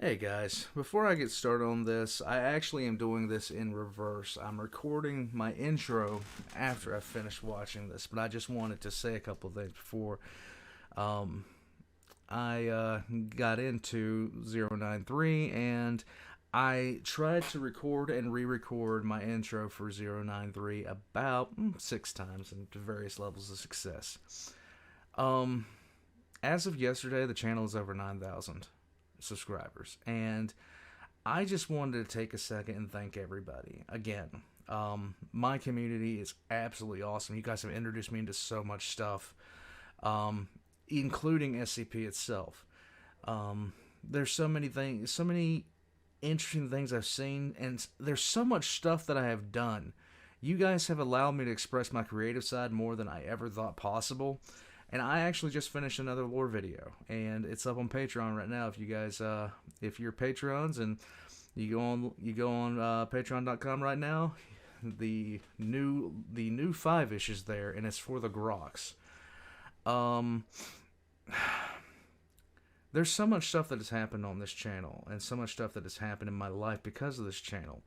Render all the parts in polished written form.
Hey guys, before I get started on this, I actually am doing this in reverse. I'm recording my intro after I finish watching this, but I just wanted to say a couple of things before um, I got into 093, and I tried to record and re-record my intro for 093 about 6 times and to various levels of success. Um, as of yesterday, the channel is over 9,000 subscribers, and I just wanted to take a second and thank everybody again. My community is absolutely awesome. You guys have introduced me into so much stuff, um, including SCP itself. There's so many things, so many interesting things I've seen, and there's so much stuff that I have done. You guys have allowed me to express my creative side more than I ever thought possible. And I actually just finished another lore video, and it's up on Patreon right now. If you guys, if you're Patreons and you go on Patreon.com right now, the new 5-ish is there, and it's for the Groks. Um, there's so much stuff that has happened on this channel, and so much stuff that has happened in my life because of this channel.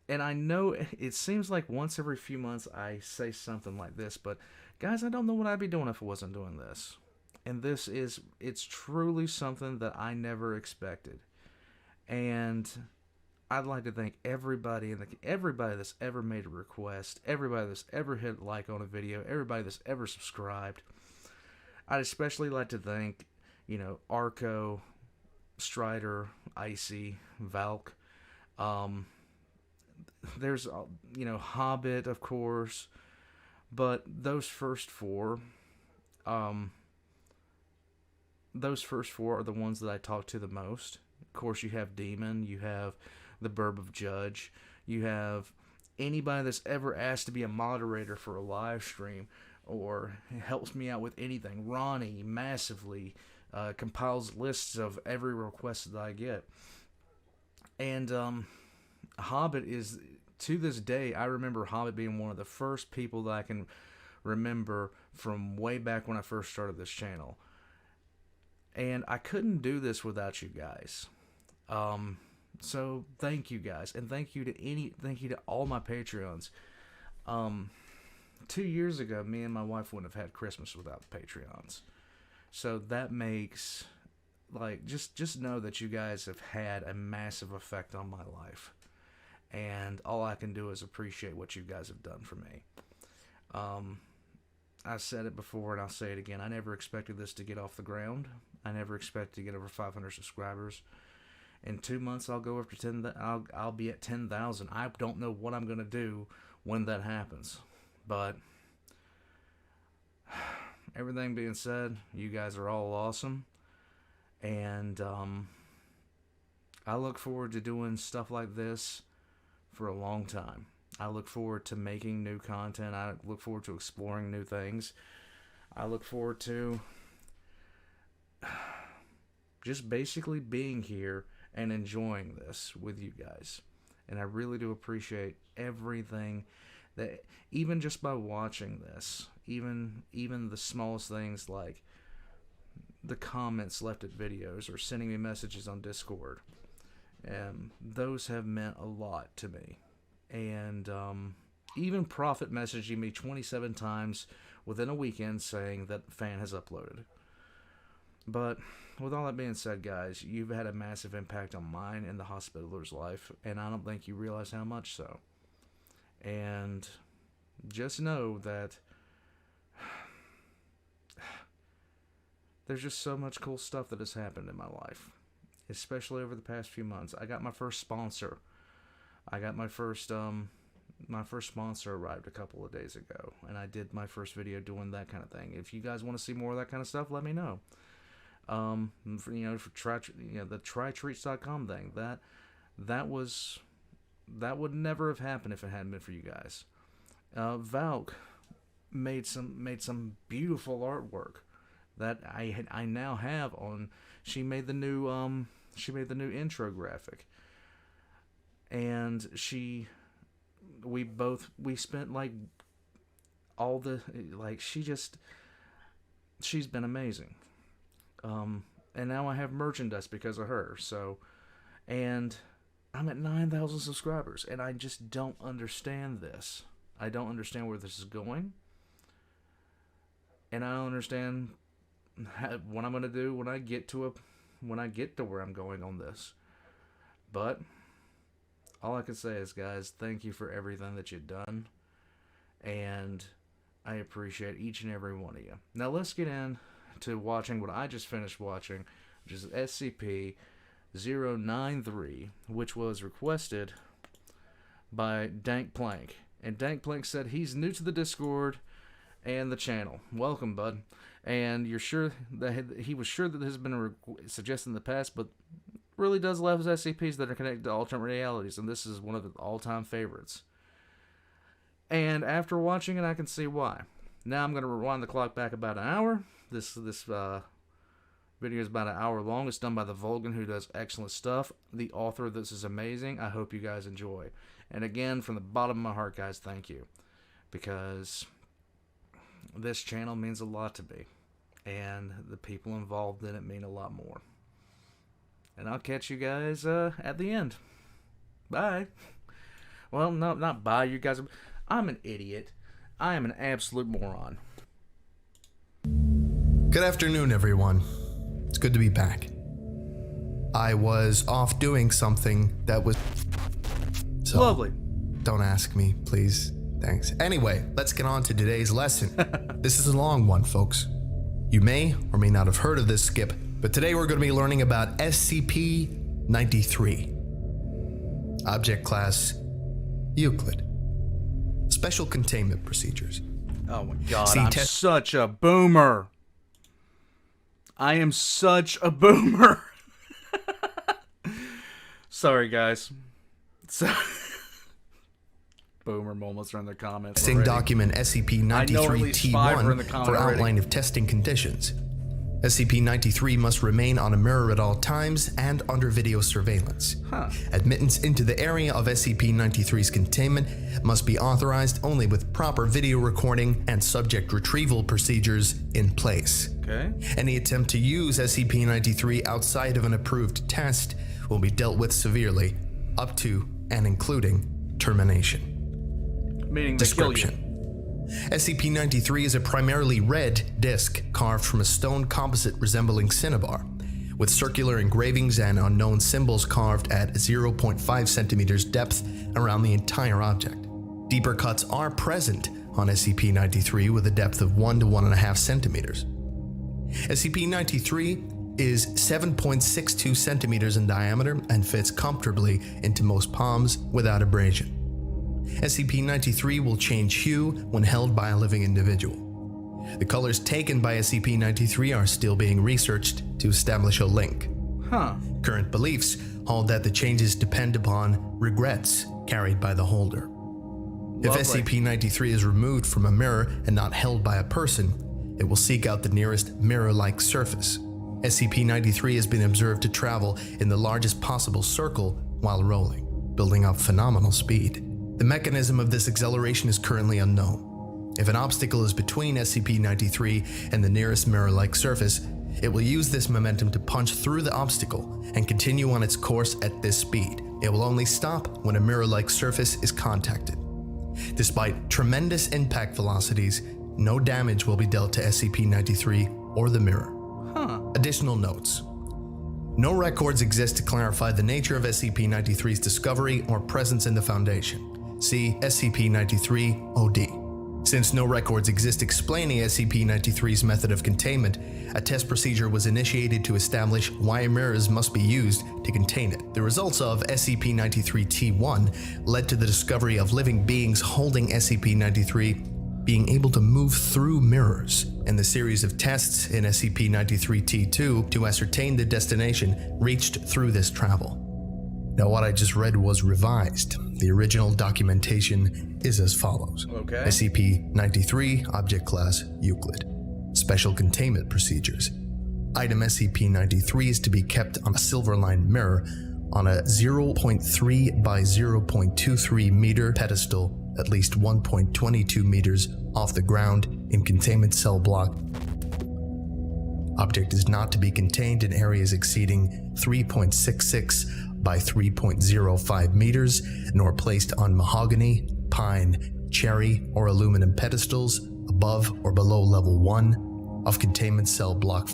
And I know it seems like once every few months I say something like this, but guys, I don't know what I'd be doing if I wasn't doing this. And it's truly something that I never expected. And I'd like to thank everybody that's ever made a request, everybody that's ever hit like on a video, everybody that's ever subscribed. I'd especially like to thank, Arco, Strider, Icy, Valk. Um, there's Hobbit, of course, but um those first four are the ones that I talk to the most. Of course, you have Demon, you have the Burb of Judge, you have anybody that's ever asked to be a moderator for a live stream or helps me out with anything. Ronnie massively compiles lists of every request that I get. And Hobbit is, to this day, I remember Hobbit being one of the first people that I can remember from way back when I first started this channel. And I couldn't do this without you guys. So thank you guys, and thank you to all my Patreons. 2 years ago, me and my wife wouldn't have had Christmas without the Patreons. So that makes, just know that you guys have had a massive effect on my life. And all I can do is appreciate what you guys have done for me. I've said it before and I'll say it again. I never expected this to get off the ground. I never expected to get over 500 subscribers. In 2 months, I'll go up to 10. I'll be at 10,000. I don't know what I'm gonna do when that happens, but everything being said, you guys are all awesome, and I look forward to doing stuff like this for a long time. I look forward to making new content. I look forward to exploring new things. I look forward to just basically being here and enjoying this with you guys. And I really do appreciate everything that, even just by watching this, even the smallest things like the comments left at videos or sending me messages on Discord. Those have meant a lot to me. And even Prophet messaging me 27 times within a weekend saying that fan has uploaded. But with all that being said, guys, you've had a massive impact on mine and the hospitaler's life, and I don't think you realize how much so. And just know that there's just so much cool stuff that has happened in my life, especially over the past few months. I got my first sponsor. I got my first sponsor arrived a couple of days ago, and I did my first video doing that kind of thing. If you guys want to see more of that kind of stuff, let me know. For the trytreats.com thing, that would never have happened if it hadn't been for you guys. Valk made some beautiful artwork that I now have on. She made the new intro graphic, and we spent she's been amazing. And now I have merchandise because of her. So, and I'm at 9,000 subscribers, and I just don't understand this. I don't understand where this is going. And I don't understand what I'm going to do when I get to where I'm going on this. But all I can say is, guys, thank you for everything that you've done. And I appreciate each and every one of you. Now let's get into watching what I just finished watching, which is SCP-093, which was requested by Dank Plank. And Dank Plank said he's new to the Discord and the channel. Welcome, bud. And you're sure that he was sure that this has been suggested in the past, but really does love his SCPs that are connected to alternate realities, and this is one of the all-time favorites. And after watching it, I can see why. Now I'm going to rewind the clock back about an hour. This video is about an hour long. It's done by TheVolgun, who does excellent stuff. The author of this is amazing. I hope you guys enjoy. And again, from the bottom of my heart, guys, thank you. Because this channel means a lot to me. And the people involved in it mean a lot more. And I'll catch you guys at the end. Bye. Well, no, not bye. You guys. I'm an idiot. I am an absolute moron. Good afternoon, everyone. It's good to be back. I was off doing something that was... So, lovely. Don't ask me, please. Thanks. Anyway, let's get on to today's lesson. This is a long one, folks. You may or may not have heard of this skip, but today we're going to be learning about SCP-093. Object Class Euclid. Special Containment Procedures. Oh my god, I'm such a boomer. I am such a boomer. Sorry, guys. Boomer moments are in the comments. Testing document SCP-93-T1 for outline of testing conditions. SCP-93 must remain on a mirror at all times and under video surveillance. Admittance into the area of SCP-93's containment must be authorized only with proper video recording and subject retrieval procedures in place. Okay. Any attempt to use SCP-93 outside of an approved test will be dealt with severely, up to and including termination. Meaning they kill you. SCP-93 is a primarily red disc carved from a stone composite resembling cinnabar, with circular engravings and unknown symbols carved at 0.5 centimeters depth around the entire object. Deeper cuts are present on SCP-93 with a depth of 1 to 1.5 centimeters. SCP-93 is 7.62 centimeters in diameter and fits comfortably into most palms without abrasion. SCP-93 will change hue when held by a living individual. The colors taken by SCP-93 are still being researched to establish a link. Current beliefs hold that the changes depend upon regrets carried by the holder. If SCP-93 is removed from a mirror and not held by a person, it will seek out the nearest mirror-like surface. SCP-93 has been observed to travel in the largest possible circle while rolling, building up phenomenal speed. The mechanism of this acceleration is currently unknown. If an obstacle is between SCP-93 and the nearest mirror-like surface, it will use this momentum to punch through the obstacle and continue on its course at this speed. It will only stop when a mirror-like surface is contacted. Despite tremendous impact velocities, no damage will be dealt to SCP-93 or the mirror. Additional notes. No records exist to clarify the nature of SCP-93's discovery or presence in the Foundation. See SCP-93-OD. Since no records exist explaining SCP-93's method of containment, a test procedure was initiated to establish why mirrors must be used to contain it. The results of SCP-93-T1 led to the discovery of living beings holding SCP-93 being able to move through mirrors, and the series of tests in SCP-93-T2 to ascertain the destination reached through this travel. Now, what I just read was revised. The original documentation is as follows. Okay. SCP-93, Object Class Euclid. Special Containment Procedures. Item SCP-93 is to be kept on a silver-lined mirror on a 0.3 by 0.23 meter pedestal at least 1.22 meters off the ground in Containment Cell Block. Object is not to be contained in areas exceeding 3.66 by 3.05 meters, nor placed on mahogany, pine, cherry, or aluminum pedestals above or below level 1 of containment cell block.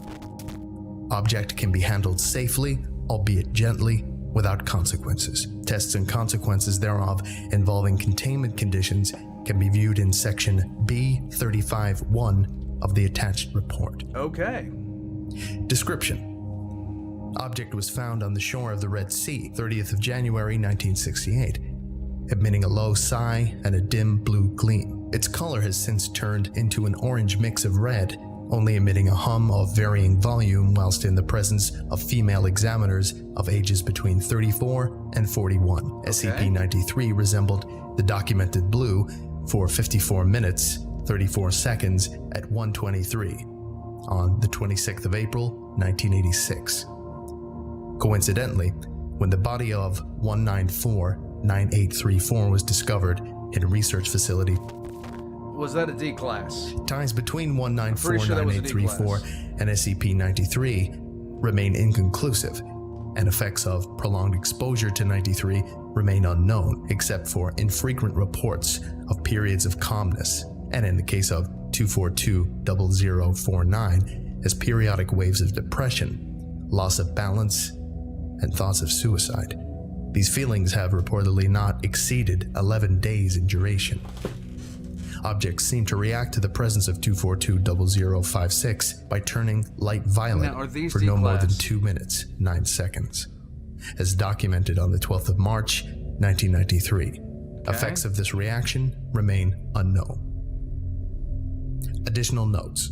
Object can be handled safely, albeit gently, without consequences. Tests and consequences thereof involving containment conditions can be viewed in section B35.1 of the attached report. Okay. Description. Object was found on the shore of the Red Sea, 30th of January 1968, emitting a low sigh and a dim blue gleam. Its color has since turned into an orange mix of red, only emitting a hum of varying volume whilst in the presence of female examiners of ages between 34 and 41. Okay. SCP-093 resembled the documented blue for 54 minutes, 34 seconds at 1:23 on the 26th of April, 1986. Coincidentally, when the body of 194-9834 was discovered in a research facility, was that a D class? Ties between 194-9834 and SCP-093 remain inconclusive, and effects of prolonged exposure to 93 remain unknown, except for infrequent reports of periods of calmness, and in the case of 242-0049, as periodic waves of depression, loss of balance, and thoughts of suicide. These feelings have reportedly not exceeded 11 days in duration. Objects seem to react to the presence of 242-0056 by turning light violet for no more than 2 minutes, 9 seconds, as documented on the 12th of March, 1993. Okay. Effects of this reaction remain unknown. Additional notes.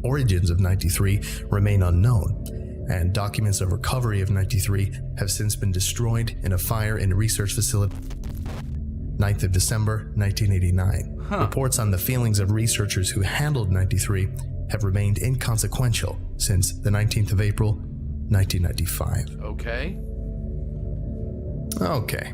Origins of 93 remain unknown, and documents of recovery of 93 have since been destroyed in a fire in a research facility. 9th of December, 1989. Reports on the feelings of researchers who handled 93 have remained inconsequential since the 19th of April, 1995. Okay.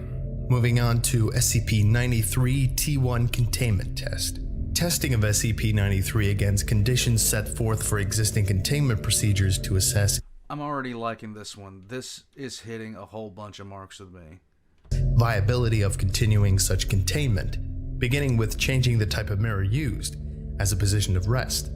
Moving on to SCP-93 T1 Containment Test. Testing of SCP-93 against conditions set forth for existing containment procedures to assess. I'm already liking this one. This is hitting a whole bunch of marks with me. Viability of continuing such containment, beginning with changing the type of mirror used as a position of rest.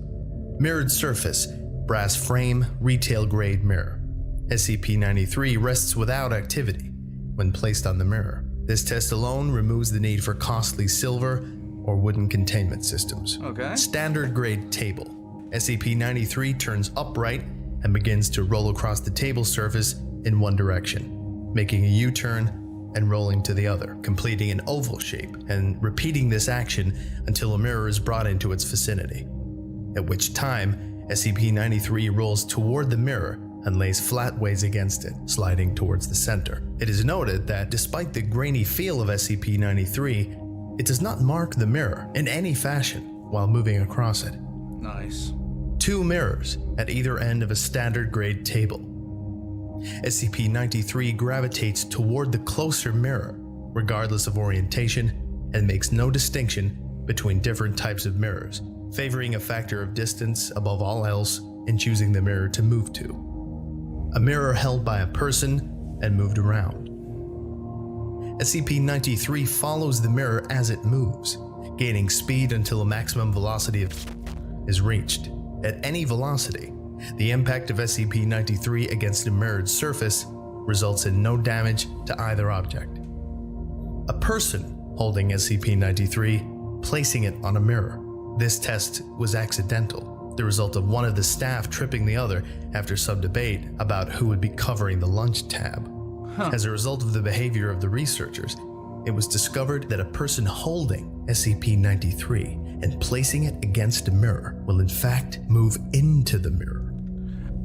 Mirrored surface, brass frame, retail grade mirror. SCP-93 rests without activity when placed on the mirror. This test alone removes the need for costly silver or wooden containment systems. Okay. Standard grade table. SCP-93 turns upright and begins to roll across the table surface in one direction, making a U-turn and rolling to the other, completing an oval shape and repeating this action until a mirror is brought into its vicinity, at which time SCP-93 rolls toward the mirror and lays flatways against it, sliding towards the center. It is noted that despite the grainy feel of SCP-93, it does not mark the mirror in any fashion while moving across it. Nice. 2 mirrors at either end of a standard grade table. SCP-93 gravitates toward the closer mirror, regardless of orientation, and makes no distinction between different types of mirrors, favoring a factor of distance above all else in choosing the mirror to move to. A mirror held by a person and moved around. SCP-93 follows the mirror as it moves, gaining speed until a maximum velocity is reached. At any velocity, the impact of SCP-93 against a mirrored surface results in no damage to either object. A person holding SCP-93, placing it on a mirror. This test was accidental, the result of one of the staff tripping the other after some debate about who would be covering the lunch tab. As a result of the behavior of the researchers, it was discovered that a person holding SCP-93 and placing it against a mirror will in fact move into the mirror.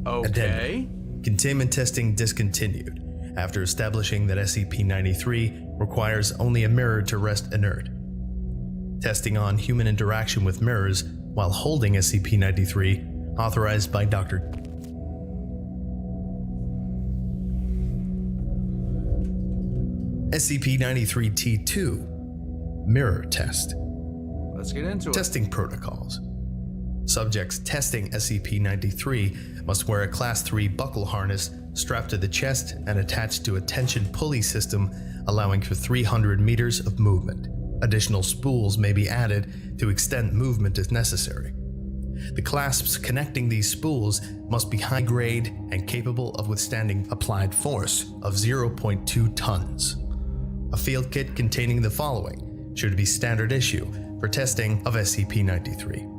Okay. Addendum. Containment testing discontinued after establishing that SCP-93 requires only a mirror to rest inert. Testing on human interaction with mirrors while holding SCP-93 authorized by Dr. SCP-93-T2 Mirror Test. Let's get into it. Testing protocols. Subjects testing SCP-93 must wear a Class 3 buckle harness strapped to the chest and attached to a tension pulley system, allowing for 300 meters of movement. Additional spools may be added to extend movement if necessary. The clasps connecting these spools must be high grade and capable of withstanding applied force of 0.2 tons. A field kit containing the following should be standard issue for testing of SCP-93.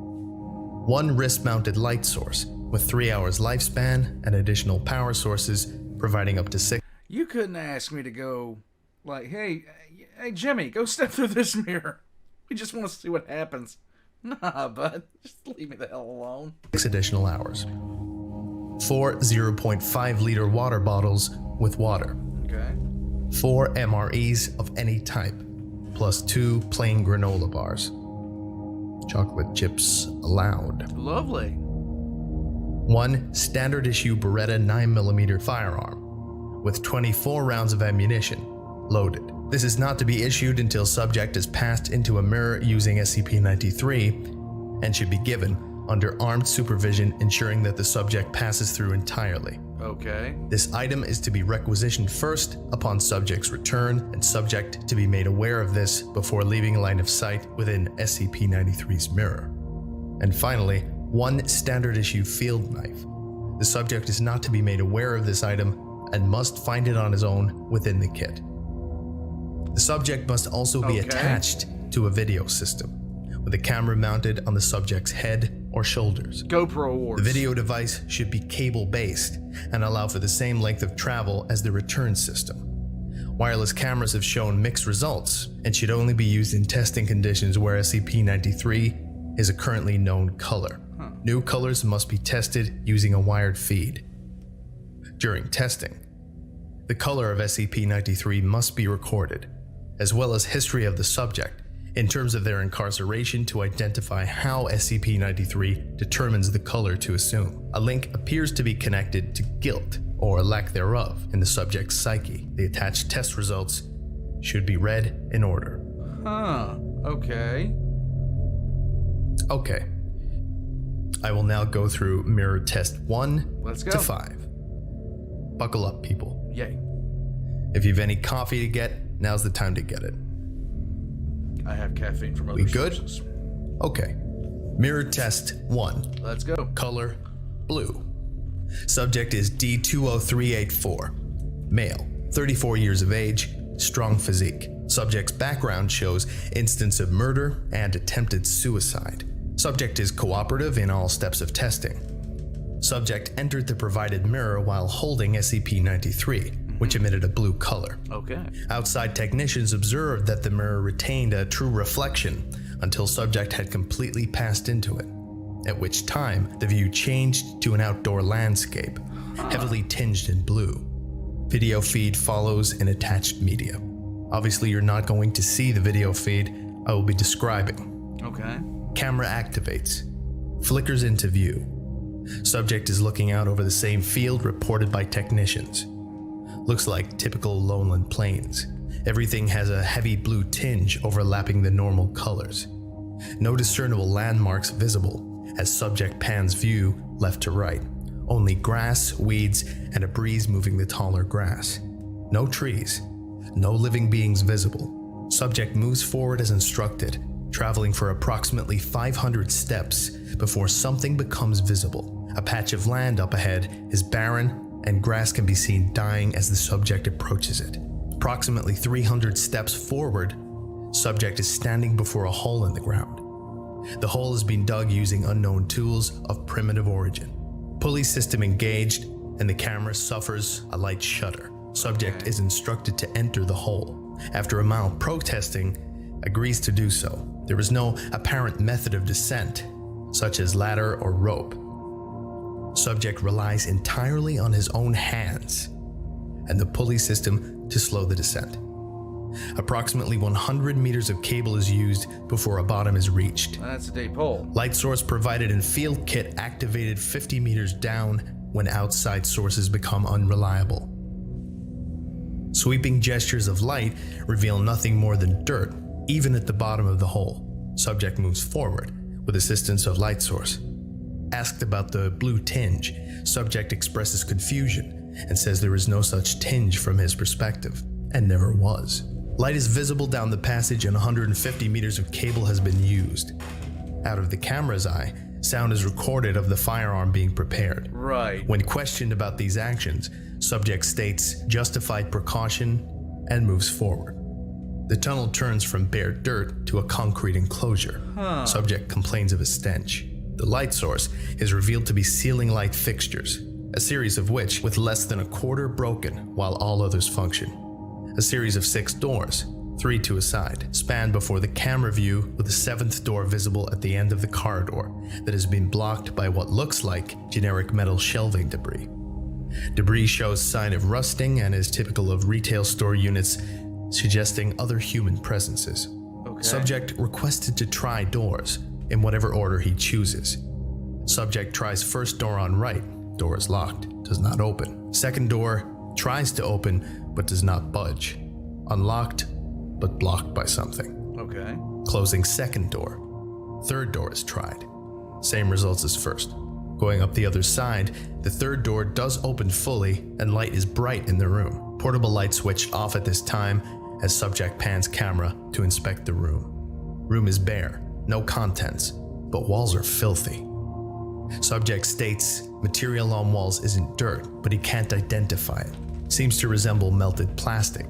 One wrist-mounted light source with 3 hours lifespan and additional power sources providing up to 6. You couldn't ask me to go, like, hey Jimmy, go step through this mirror. We just want to see what happens. Nah, bud, just leave me the hell alone. 6 additional hours. 4 0.5 liter water bottles with water. Okay. 4 MREs of any type, plus 2 plain granola bars. Chocolate chips allowed. Lovely. 1 standard issue Beretta 9mm firearm with 24 rounds of ammunition loaded. This is not to be issued until subject is passed into a mirror using SCP-93 and should be given under armed supervision, ensuring that the subject passes through entirely. Okay. This item is to be requisitioned first upon subject's return, and subject to be made aware of this before leaving line of sight within SCP-93's mirror. And finally, 1 standard issue field knife. The subject is not to be made aware of this item and must find it on his own within the kit. The subject must also be attached to a video system, with a camera mounted on the subject's head or shoulders. GoPro Awards. The video device should be cable-based and allow for the same length of travel as the return system. Wireless cameras have shown mixed results and should only be used in testing conditions where SCP-93 is a currently known color. New colors must be tested using a wired feed. During testing, the color of SCP-93 must be recorded, as well as history of the subject in terms of their incarceration to identify how SCP-93 determines the color to assume. A link appears to be connected to guilt or lack thereof in the subject's psyche. The attached test results should be read in order. Okay. Okay. I will now go through mirror test 1 Let's go. to 5. Buckle up, people. Yay. If you've any coffee to get, now's the time to get it. I have caffeine from other We good? sources. Okay. Mirror test 1. Let's go. Color blue. Subject is D20384. Male, 34 years of age, strong physique. Subject's background shows instance of murder and attempted suicide. Subject is cooperative in all steps of testing. Subject entered the provided mirror while holding SCP-93, which emitted a blue color. Okay. Outside technicians observed that the mirror retained a true reflection until subject had completely passed into it, at which time the view changed to an outdoor landscape, heavily tinged in blue. Video feed follows in attached media. Obviously, you're not going to see the video feed I will be describing. Okay. Camera activates, flickers into view. Subject is looking out over the same field reported by technicians. Looks like typical lowland plains. Everything has a heavy blue tinge overlapping the normal colors. No discernible landmarks visible as subject pans view left to right. Only grass, weeds, and a breeze moving the taller grass. No trees. No living beings visible. Subject moves forward as instructed, traveling for approximately 500 steps before something becomes visible. A patch of land up ahead is barren, and grass can be seen dying as the subject approaches it. Approximately 300 steps forward, subject is standing before a hole in the ground. The hole has been dug using unknown tools of primitive origin. Pulley system engaged, and the camera suffers a light shudder. Subject is instructed to enter the hole. After a mild protesting, agrees to do so. There is no apparent method of descent, such as ladder or rope. Subject relies entirely on his own hands and the pulley system to slow the descent. Approximately 100 meters of cable is used before a bottom is reached. That's a deep hole. Light source provided in field kit activated 50 meters down when outside sources become unreliable. Sweeping gestures of light reveal nothing more than dirt, even at the bottom of the hole. Subject moves forward with assistance of light source. Asked about the blue tinge, subject expresses confusion and says there is no such tinge from his perspective, and never was. Light is visible down the passage and 150 meters of cable has been used. Out of the camera's eye, sound is recorded of the firearm being prepared. Right. When questioned about these actions, subject states justified precaution and moves forward. The tunnel turns from bare dirt to a concrete enclosure. Subject complains of a stench. The light source is revealed to be ceiling light fixtures, a series of which with less than a quarter broken while all others function. A series of 6 doors, 3 to a side, span before the camera view with the 7th door visible at the end of the corridor that has been blocked by what looks like generic metal shelving debris. Debris shows sign of rusting and is typical of retail store units, suggesting other human presences. Okay. Subject requested to try doors in whatever order he chooses. Subject tries first door on right, door is locked, does not open. Second door tries to open but does not budge. Unlocked but blocked by something. Okay. Closing second door. Third door is tried. Same results as first. Going up the other side, the third door does open fully and light is bright in the room. Portable light switched off at this time as subject pans camera to inspect the room. Room is bare, no contents, but walls are filthy. Subject states material on walls isn't dirt, but he can't identify it. Seems to resemble melted plastic,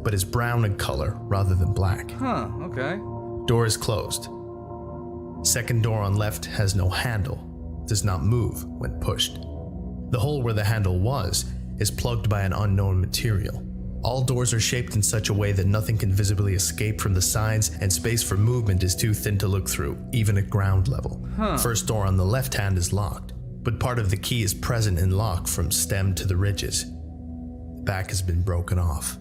but is brown in color rather than black. Okay. Door is closed. Second door on left has no handle, does not move when pushed. The hole where the handle was is plugged by an unknown material. All doors are shaped in such a way that nothing can visibly escape from the sides, and space for movement is too thin to look through, even at ground level. First door on the left hand is locked, but part of the key is present in lock from stem to the ridges. The back has been broken off.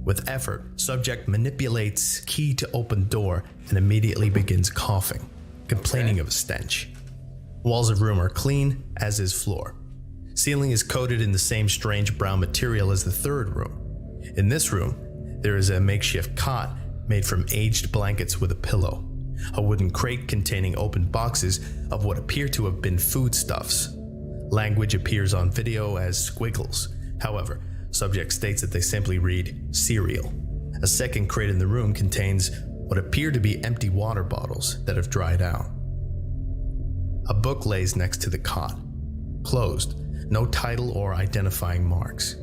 With effort, subject manipulates key to open door and immediately begins coughing, complaining of a stench. Walls of room are clean, as is floor. Ceiling is coated in the same strange brown material as the third room. In this room, there is a makeshift cot made from aged blankets with a pillow, a wooden crate containing open boxes of what appear to have been foodstuffs. Language appears on video as squiggles. However, subject states that they simply read cereal. A second crate in the room contains what appear to be empty water bottles that have dried out. A book lays next to the cot, closed, no title or identifying marks.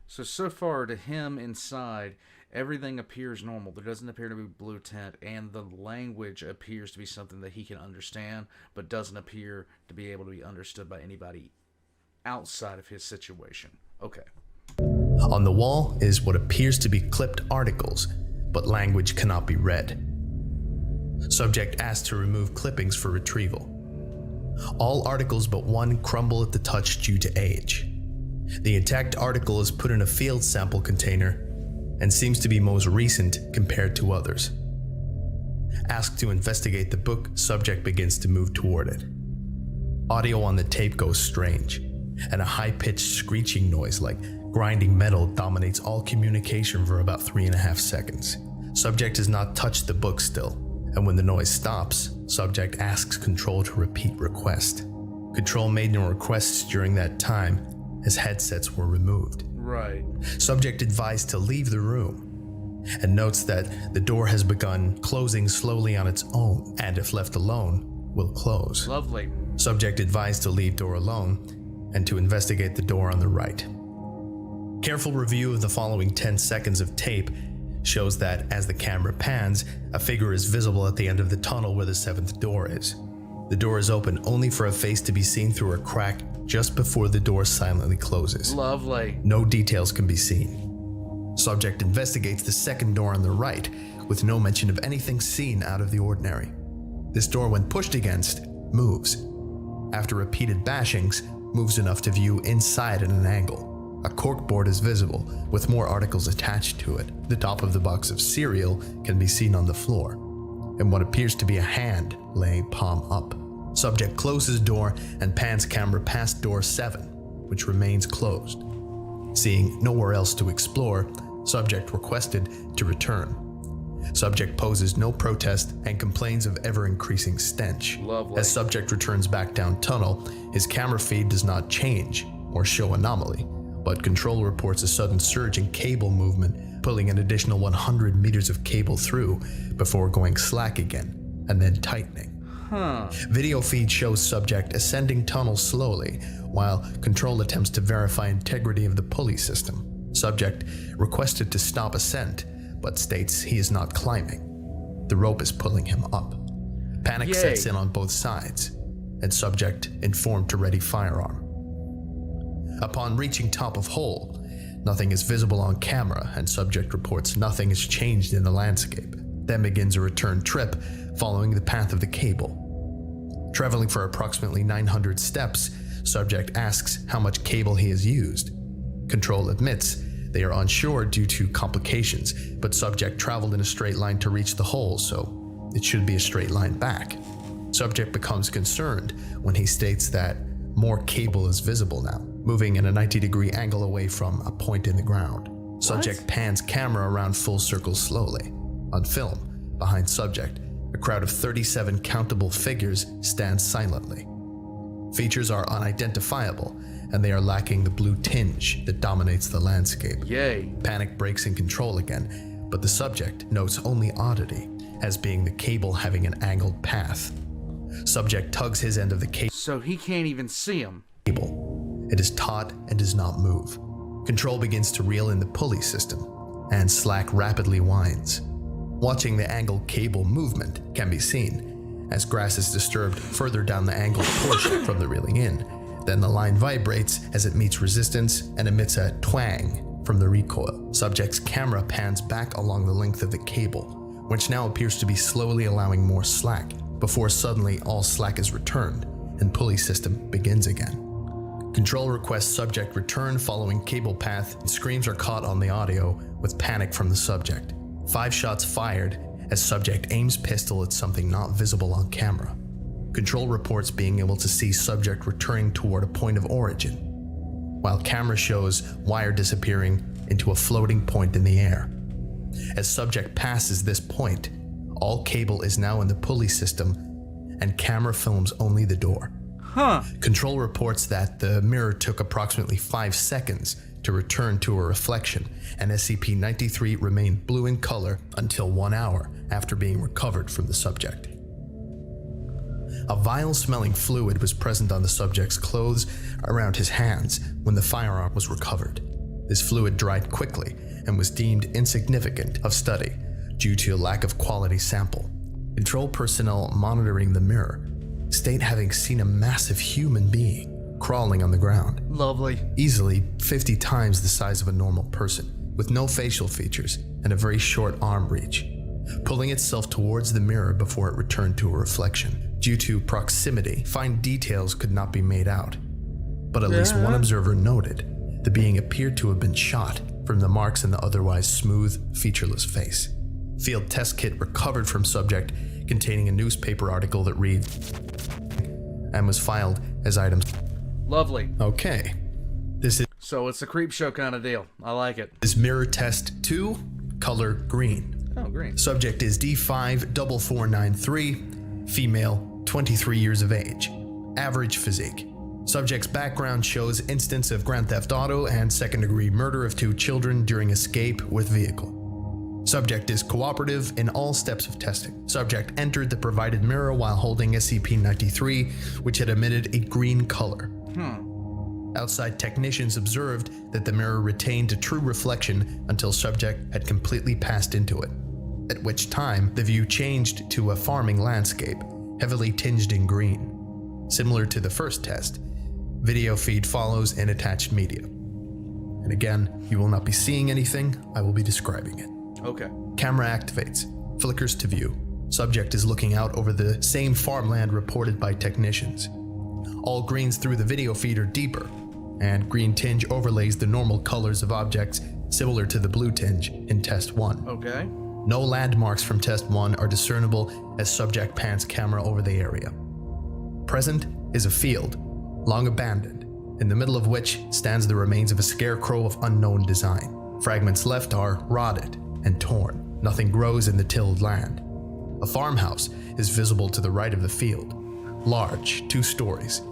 So far to him inside, everything appears normal. There doesn't appear to be blue tint, and the language appears to be something that he can understand, but doesn't appear to be able to be understood by anybody outside of his situation. Okay. On the wall is what appears to be clipped articles, but language cannot be read. Subject asked to remove clippings for retrieval. All articles but one crumble at the touch due to age. The intact article is put in a field sample container and seems to be most recent compared to others. Asked to investigate the book, subject begins to move toward it. Audio on the tape goes strange, and a high-pitched screeching noise like grinding metal dominates all communication for about 3.5 seconds. Subject has not touched the book still, and when the noise stops, subject asks Control to repeat request. Control made no requests during that time, as headsets were removed. Right. Subject advised to leave the room, and notes that the door has begun closing slowly on its own, and if left alone, will close. Lovely. Subject advised to leave door alone, and to investigate the door on the right. Careful review of the following 10 seconds of tape shows that as the camera pans, a figure is visible at the end of the tunnel where the 7th door is. The door is open only for a face to be seen through a crack just before the door silently closes. Lovely. No details can be seen. Subject investigates the 2nd door on the right, with no mention of anything seen out of the ordinary. This door, when pushed against, moves. After repeated bashings, moves enough to view inside at an angle. A corkboard is visible, with more articles attached to it. The top of the box of cereal can be seen on the floor, and what appears to be a hand laying palm up. Subject closes door and pans camera past door 7, which remains closed. Seeing nowhere else to explore, subject requested to return. Subject poses no protest and complains of ever-increasing stench. Lovely. As subject returns back down tunnel, his camera feed does not change or show anomaly, but control reports a sudden surge in cable movement, pulling an additional 100 meters of cable through before going slack again and then tightening. Video feed shows subject ascending tunnel slowly, while control attempts to verify integrity of the pulley system. Subject requested to stop ascent, but states he is not climbing. The rope is pulling him up. Panic sets in on both sides, and subject informed to ready firearm. Upon reaching top of hole, nothing is visible on camera, and subject reports nothing has changed in the landscape. Then begins a return trip following the path of the cable. Traveling for approximately 900 steps, subject asks how much cable he has used. Control admits they are unsure due to complications, but subject traveled in a straight line to reach the hole, so it should be a straight line back. Subject becomes concerned when he states that more cable is visible now, moving in a 90-degree angle away from a point in the ground. Subject pans camera around full circle slowly. On film, behind subject, a crowd of 37 countable figures stands silently. Features are unidentifiable, and they are lacking the blue tinge that dominates the landscape. Panic breaks in control again, but the subject notes only oddity, as being the cable having an angled path. Subject tugs his end of the cable. So he can't even see him. It is taut and does not move. Control begins to reel in the pulley system, and slack rapidly winds. Watching the angled cable movement can be seen, as grass is disturbed further down the angled portion from the reeling in. Then the line vibrates as it meets resistance and emits a twang from the recoil. Subject's camera pans back along the length of the cable, which now appears to be slowly allowing more slack, before suddenly all slack is returned and pulley system begins again. Control requests subject return following cable path, and screams are caught on the audio with panic from the subject. 5 shots fired as subject aims pistol at something not visible on camera. Control reports being able to see subject returning toward a point of origin, while camera shows wire disappearing into a floating point in the air. As subject passes this point, all cable is now in the pulley system, and camera films only the door. Control reports that the mirror took approximately 5 seconds to return to a reflection, and SCP-093 remained blue in color until 1 hour after being recovered from the subject. A vile-smelling fluid was present on the subject's clothes around his hands when the firearm was recovered. This fluid dried quickly and was deemed insignificant of study due to a lack of quality sample. Control personnel monitoring the mirror state having seen a massive human being crawling on the ground. Lovely. Easily 50 times the size of a normal person, with no facial features and a very short arm reach, pulling itself towards the mirror before it returned to a reflection. Due to proximity, fine details could not be made out, but at least one observer noted the being appeared to have been shot from the marks in the otherwise smooth, featureless face. Field test kit recovered from subject containing a newspaper article that reads, and was filed as items. Lovely. Okay. This is So it's a creep show kind of deal. I like it. mirror test 2, color green. Oh, green. Subject is D54493, female, 23 years of age. Average physique. Subject's background shows instance of Grand Theft Auto and second-degree murder of 2 children during escape with vehicle. Subject is cooperative in all steps of testing. Subject entered the provided mirror while holding SCP-093, which had emitted a green color. Outside technicians observed that the mirror retained a true reflection until subject had completely passed into it, at which time the view changed to a farming landscape, heavily tinged in green. Similar to the first test, video feed follows in attached media. And again, you will not be seeing anything, I will be describing it. Okay. Camera activates, flickers to view. Subject is looking out over the same farmland reported by technicians. All greens through the video feed are deeper, and green tinge overlays the normal colors of objects similar to the blue tinge in Test 1. Okay. No landmarks from Test 1 are discernible as subject pans camera over the area. Present is a field, long abandoned, in the middle of which stands the remains of a scarecrow of unknown design. Fragments left are rotted and torn. nothing grows in the tilled land. A farmhouse is visible to the right of the field, large, 2 stories.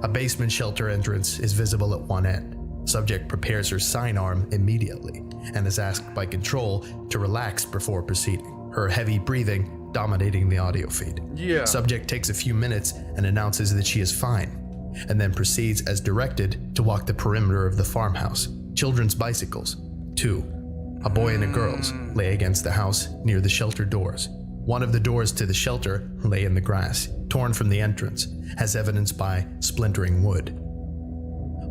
A basement shelter entrance is visible at one end. Subject prepares her sidearm immediately and is asked by Control to relax before proceeding, her heavy breathing dominating the audio feed. Yeah. Subject takes a few minutes and announces that she is fine, and then proceeds as directed to walk the perimeter of the farmhouse. Children's bicycles, 2, a boy and a girl's, lay against the house near the shelter doors. One of the doors to the shelter lay in the grass, torn from the entrance, as evidenced by splintering wood.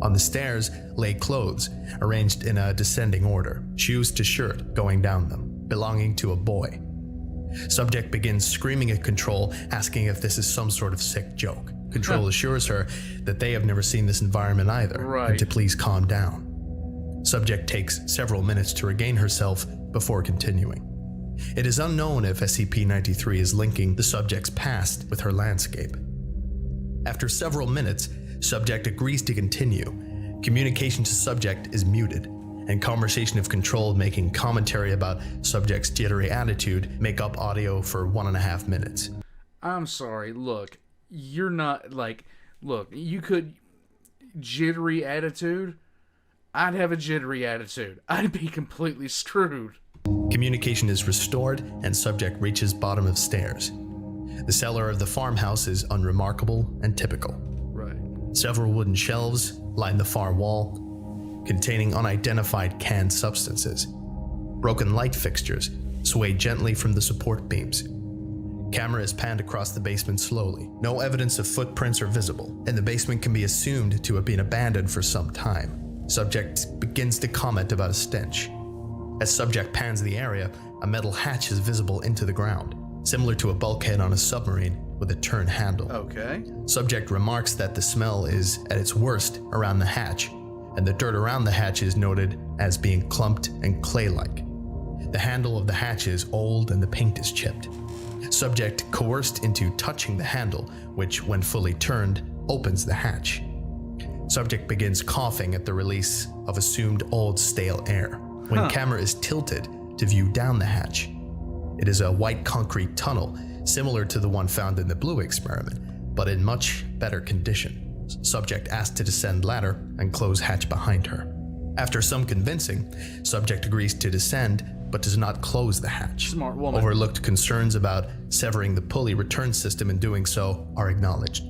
On the stairs lay clothes, arranged in a descending order, shoes to shirt going down them, belonging to a boy. Subject begins screaming at Control, asking if this is some sort of sick joke. Control assures her that they have never seen this environment either, and to please calm down. Subject takes several minutes to regain herself before continuing. It is unknown if SCP-093 is linking the subject's past with her landscape. After several minutes, Subject agrees to continue. Communication to Subject is muted, and conversation of Control making commentary about Subject's jittery attitude make up audio for 1.5 minutes. I'm sorry, look, you're not, look, you could, jittery attitude? I'd have a jittery attitude. I'd be completely screwed. Communication is restored, and Subject reaches bottom of stairs. The cellar of the farmhouse is unremarkable and typical. Right. Several wooden shelves line the far wall, containing unidentified canned substances. Broken light fixtures sway gently from the support beams. Camera is panned across the basement slowly. No evidence of footprints are visible, and the basement can be assumed to have been abandoned for some time. Subject begins to comment about a stench. As Subject pans the area, a metal hatch is visible into the ground, similar to a bulkhead on a submarine with a turn handle. Okay. Subject remarks that the smell is at its worst around the hatch, and the dirt around the hatch is noted as being clumped and clay-like. The handle of the hatch is old and the paint is chipped. Subject coerced into touching the handle, which, when fully turned, opens the hatch. Subject begins coughing at the release of assumed old stale air. When camera is tilted to view down the hatch, it is a white concrete tunnel, similar to the one found in the Blue experiment, but in much better condition. Subject asked to descend ladder and close hatch behind her. After some convincing, Subject agrees to descend, but does not close the hatch. Smart woman. Overlooked concerns about severing the pulley return system in doing so are acknowledged.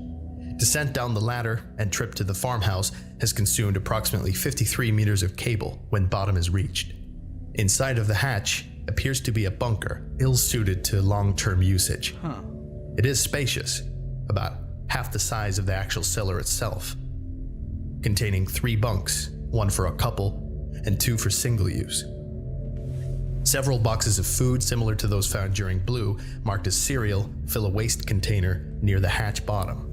Descent down the ladder and trip to the farmhouse has consumed approximately 53 meters of cable when bottom is reached. Inside of the hatch appears to be a bunker, ill-suited to long-term usage. It is spacious, about half the size of the actual cellar itself, containing 3 bunks, 1 for a couple and 2 for single use. Several boxes of food similar to those found during Blue, marked as cereal, fill a waste container near the hatch bottom.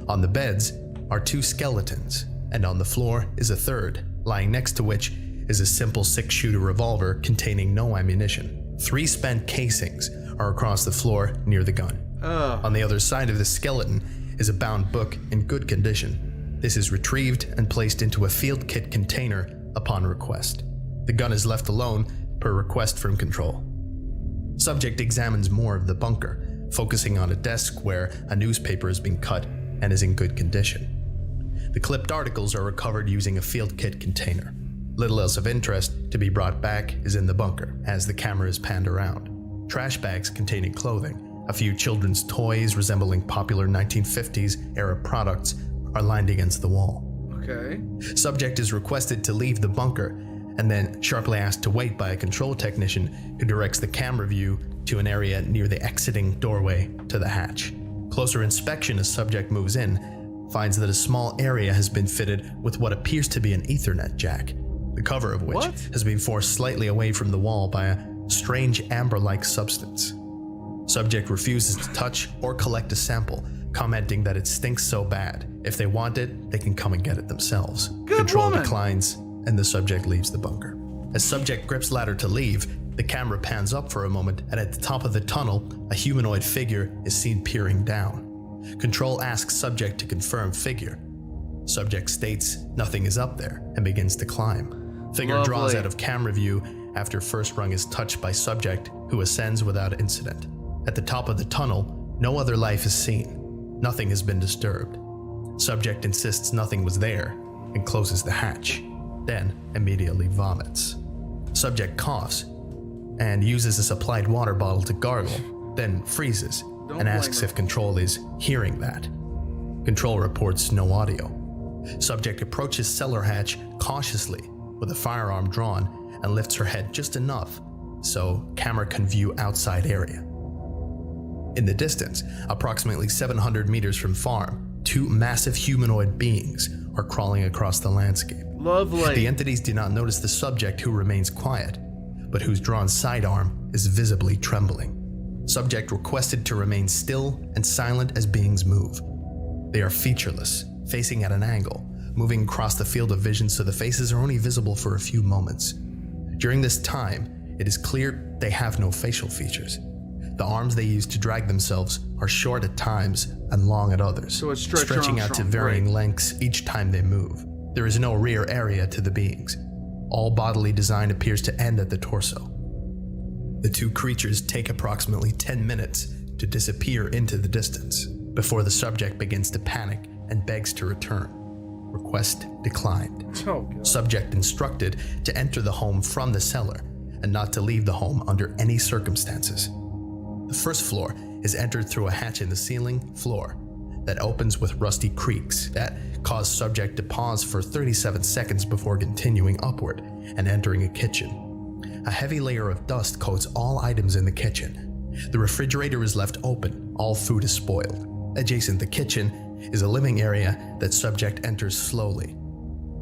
On the beds are 2 skeletons, and on the floor is a third, lying next to which is a simple 6-shooter revolver containing no ammunition. 3 spent casings are across the floor near the gun. On the other side of the skeleton is a bound book in good condition. This is retrieved and placed into a field kit container upon request. The gun is left alone per request from Control. Subject examines more of the bunker, focusing on a desk where a newspaper has been cut and is in good condition. The clipped articles are recovered using a field kit container. Little else of interest to be brought back is in the bunker, as the camera is panned around. Trash bags containing clothing, a few children's toys resembling popular 1950s era products are lined against the wall. Okay. Subject is requested to leave the bunker and then sharply asked to wait by a control technician who directs the camera view to an area near the exiting doorway to the hatch. Closer inspection as Subject moves in finds that a small area has been fitted with what appears to be an Ethernet jack, the cover of which has been forced slightly away from the wall by a strange amber-like substance. Subject refuses to touch or collect a sample, commenting that it stinks so bad. If they want it, they can come and get it themselves. Control declines, and the Subject leaves the bunker. As Subject grips ladder to leave, the camera pans up for a moment, and at the top of the tunnel, a humanoid figure is seen peering down. Control asks Subject to confirm figure. Subject states nothing is up there and begins to climb. Figure draws out of camera view after first rung is touched by subject who ascends without incident. At the top of the tunnel, no other life is seen. Nothing has been disturbed. Subject insists nothing was there and closes the hatch, then immediately vomits. Subject coughs and uses a supplied water bottle to gargle, then freezes and asks if Control is hearing that. Control reports no audio. Subject approaches cellar hatch cautiously with a firearm drawn and lifts her head just enough so camera can view outside area. In the distance, approximately 700 meters from farm, two massive humanoid beings are crawling across the landscape. Lovely. The entities do not notice the subject, who remains quiet, but whose drawn sidearm is visibly trembling. Subject requested to remain still and silent as beings move. They are featureless, facing at an angle, moving across the field of vision so the faces are only visible for a few moments. During this time, it is clear they have no facial features. The arms they use to drag themselves are short at times and long at others, So it's stretching out to varying lengths each time they move. There is no rear area to the beings. All bodily design appears to end at the torso. The two creatures take approximately 10 minutes to disappear into the distance before the subject begins to panic and begs to return. Request declined. Oh, God. Subject instructed to enter the home from the cellar and not to leave the home under any circumstances. The first floor is entered through a hatch in the ceiling floor that opens with rusty creaks that cause subject to pause for 37 seconds before continuing upward and entering a kitchen. A heavy layer of dust coats all items in the kitchen. The refrigerator is left open. All food is spoiled. Adjacent to the kitchen is a living area that subject enters slowly.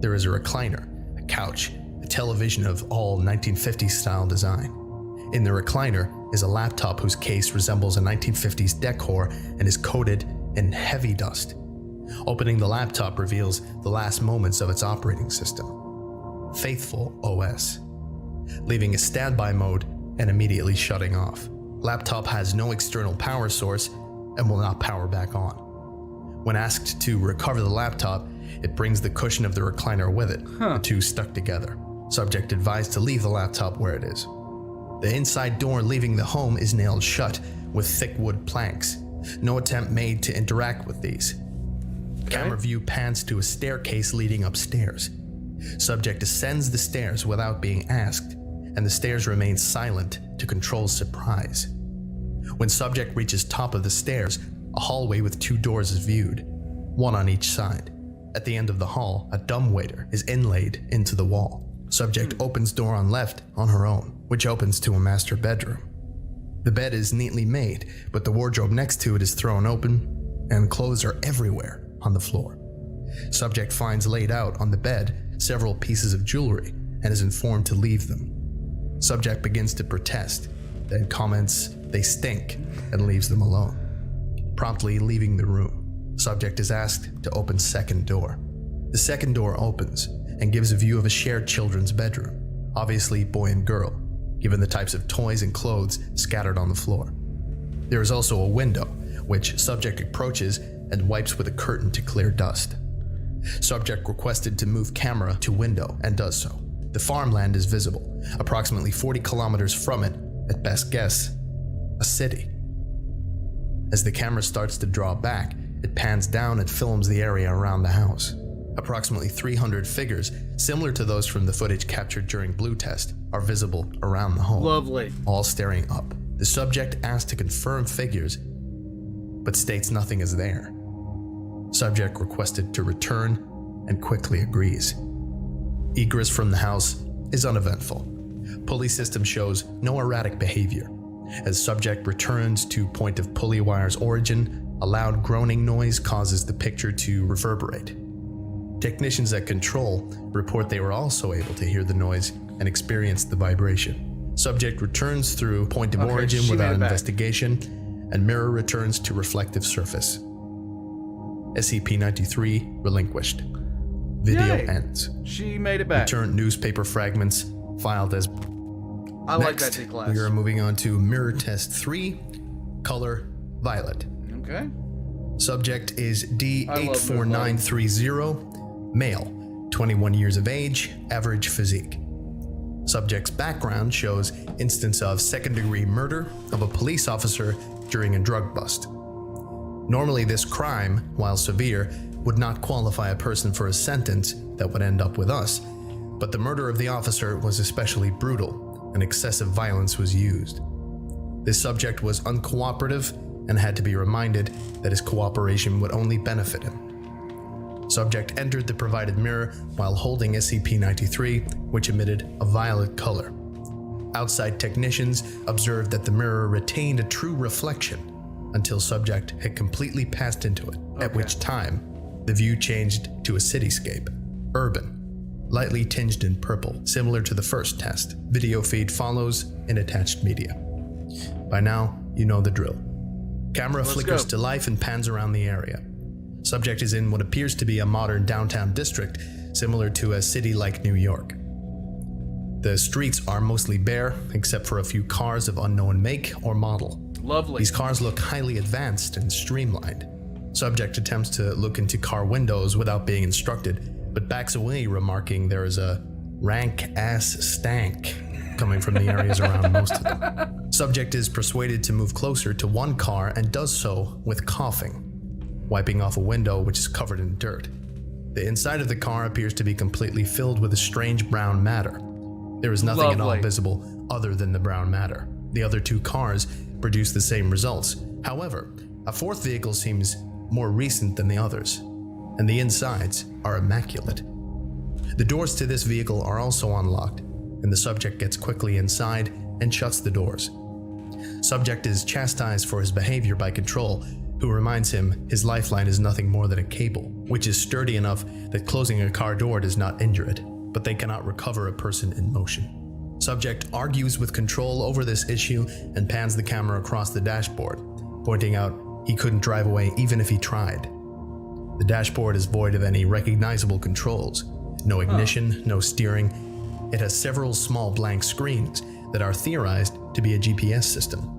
There is a recliner, a couch, a television of all 1950s style design. In the recliner is a laptop whose case resembles a 1950s decor and is coated in heavy dust. Opening the laptop reveals the last moments of its operating system, Faithful OS, leaving a standby mode and immediately shutting off. Laptop has no external power source and will not power back on. When asked to recover the laptop, it brings the cushion of the recliner with it, the two stuck together. Subject advised to leave the laptop where it is. The inside door leaving the home is nailed shut with thick wood planks. No attempt made to interact with these. Camera view pans to a staircase leading upstairs. Subject ascends the stairs without being asked, and the stairs remain silent to Control's surprise. When subject reaches top of the stairs, a hallway with two doors is viewed, one on each side. At the end of the hall, a dumbwaiter is inlaid into the wall. Subject opens door on left on her own, which opens to a master bedroom. The bed is neatly made, but the wardrobe next to it is thrown open, and clothes are everywhere on the floor. Subject finds laid out on the bed several pieces of jewelry and is informed to leave them. Subject begins to protest, then comments they stink and leaves them alone. Promptly leaving the room, subject is asked to open second door. The second door opens and gives a view of a shared children's bedroom, obviously boy and girl, given the types of toys and clothes scattered on the floor. There is also a window, which subject approaches and wipes with a curtain to clear dust. Subject requested to move camera to window and does so. The farmland is visible, approximately 40 kilometers from it, at best guess, a city. As the camera starts to draw back, it pans down and films the area around the house. Approximately 300 figures, similar to those from the footage captured during Blue Test, are visible around the home. Lovely. All staring up. The subject asks to confirm figures, but states nothing is there. Subject requested to return and quickly agrees. Egress from the house is uneventful. Pulley system shows no erratic behavior. As subject returns to point of pulley wire's origin, a loud groaning noise causes the picture to reverberate. Technicians at Control report they were also able to hear the noise and experience the vibration. Subject returns through point of origin without investigation, and mirror returns to reflective surface. SCP-093 relinquished. Video ends. She made it back. Returned newspaper fragments filed as... I like that class. We are moving on to Mirror Test 3, color violet. Okay. Subject is D84930, male, 21 years of age, average physique. Subject's background shows instance of second-degree murder of a police officer during a drug bust. Normally, this crime, while severe, would not qualify a person for a sentence that would end up with us, but the murder of the officer was especially brutal, and excessive violence was used. This subject was uncooperative and had to be reminded that his cooperation would only benefit him. Subject entered the provided mirror while holding SCP-093, which emitted a violet color. Outside technicians observed that the mirror retained a true reflection until subject had completely passed into it, at which time the view changed to a cityscape, urban, lightly tinged in purple, similar to the first test. Video feed follows in attached media. By now, you know the drill. Camera flickers to life and pans around the area. Subject is in what appears to be a modern downtown district, similar to a city like New York. The streets are mostly bare, except for a few cars of unknown make or model. Lovely. These cars look highly advanced and streamlined. Subject attempts to look into car windows without being instructed, but backs away, remarking there is a rank-ass stank coming from the areas around most of them. Subject is persuaded to move closer to one car and does so with coughing, wiping off a window which is covered in dirt. The inside of the car appears to be completely filled with a strange brown matter. There is nothing at all visible other than the brown matter. The other two cars produce the same results. However, a fourth vehicle seems more recent than the others, and the insides are immaculate. The doors to this vehicle are also unlocked, and the subject gets quickly inside and shuts the doors. Subject is chastised for his behavior by Control, who reminds him his lifeline is nothing more than a cable, which is sturdy enough that closing a car door does not injure it, but they cannot recover a person in motion. Subject argues with Control over this issue and pans the camera across the dashboard, pointing out he couldn't drive away even if he tried. The dashboard is void of any recognizable controls. No ignition, no steering. It has several small blank screens that are theorized to be a GPS system.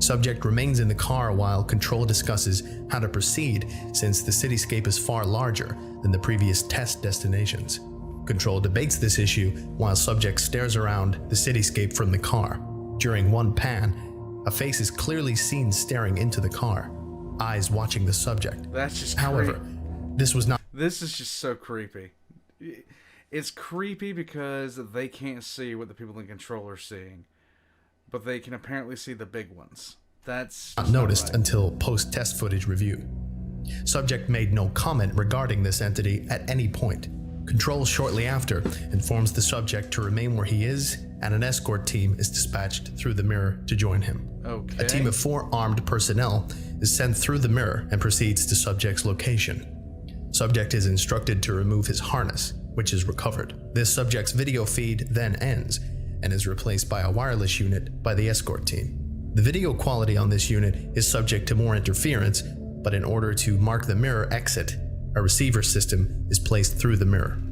Subject remains in the car while Control discusses how to proceed, since the cityscape is far larger than the previous test destinations. Control debates this issue while Subject stares around the cityscape from the car. During one pan, a face is clearly seen staring into the car, eyes watching the subject. That's just However, this was not... This is just so creepy. It's creepy because they can't see what the people in Control are seeing, but they can apparently see the big ones. That's not noticed until post-test footage review. Subject made no comment regarding this entity at any point. Control shortly after informs the subject to remain where he is, and an escort team is dispatched through the mirror to join him. Okay. A team of 4 armed personnel is sent through the mirror and proceeds to subject's location. Subject is instructed to remove his harness, which is recovered. This subject's video feed then ends and is replaced by a wireless unit by the escort team. The video quality on this unit is subject to more interference, but in order to mark the mirror exit, a receiver system is placed through the mirror.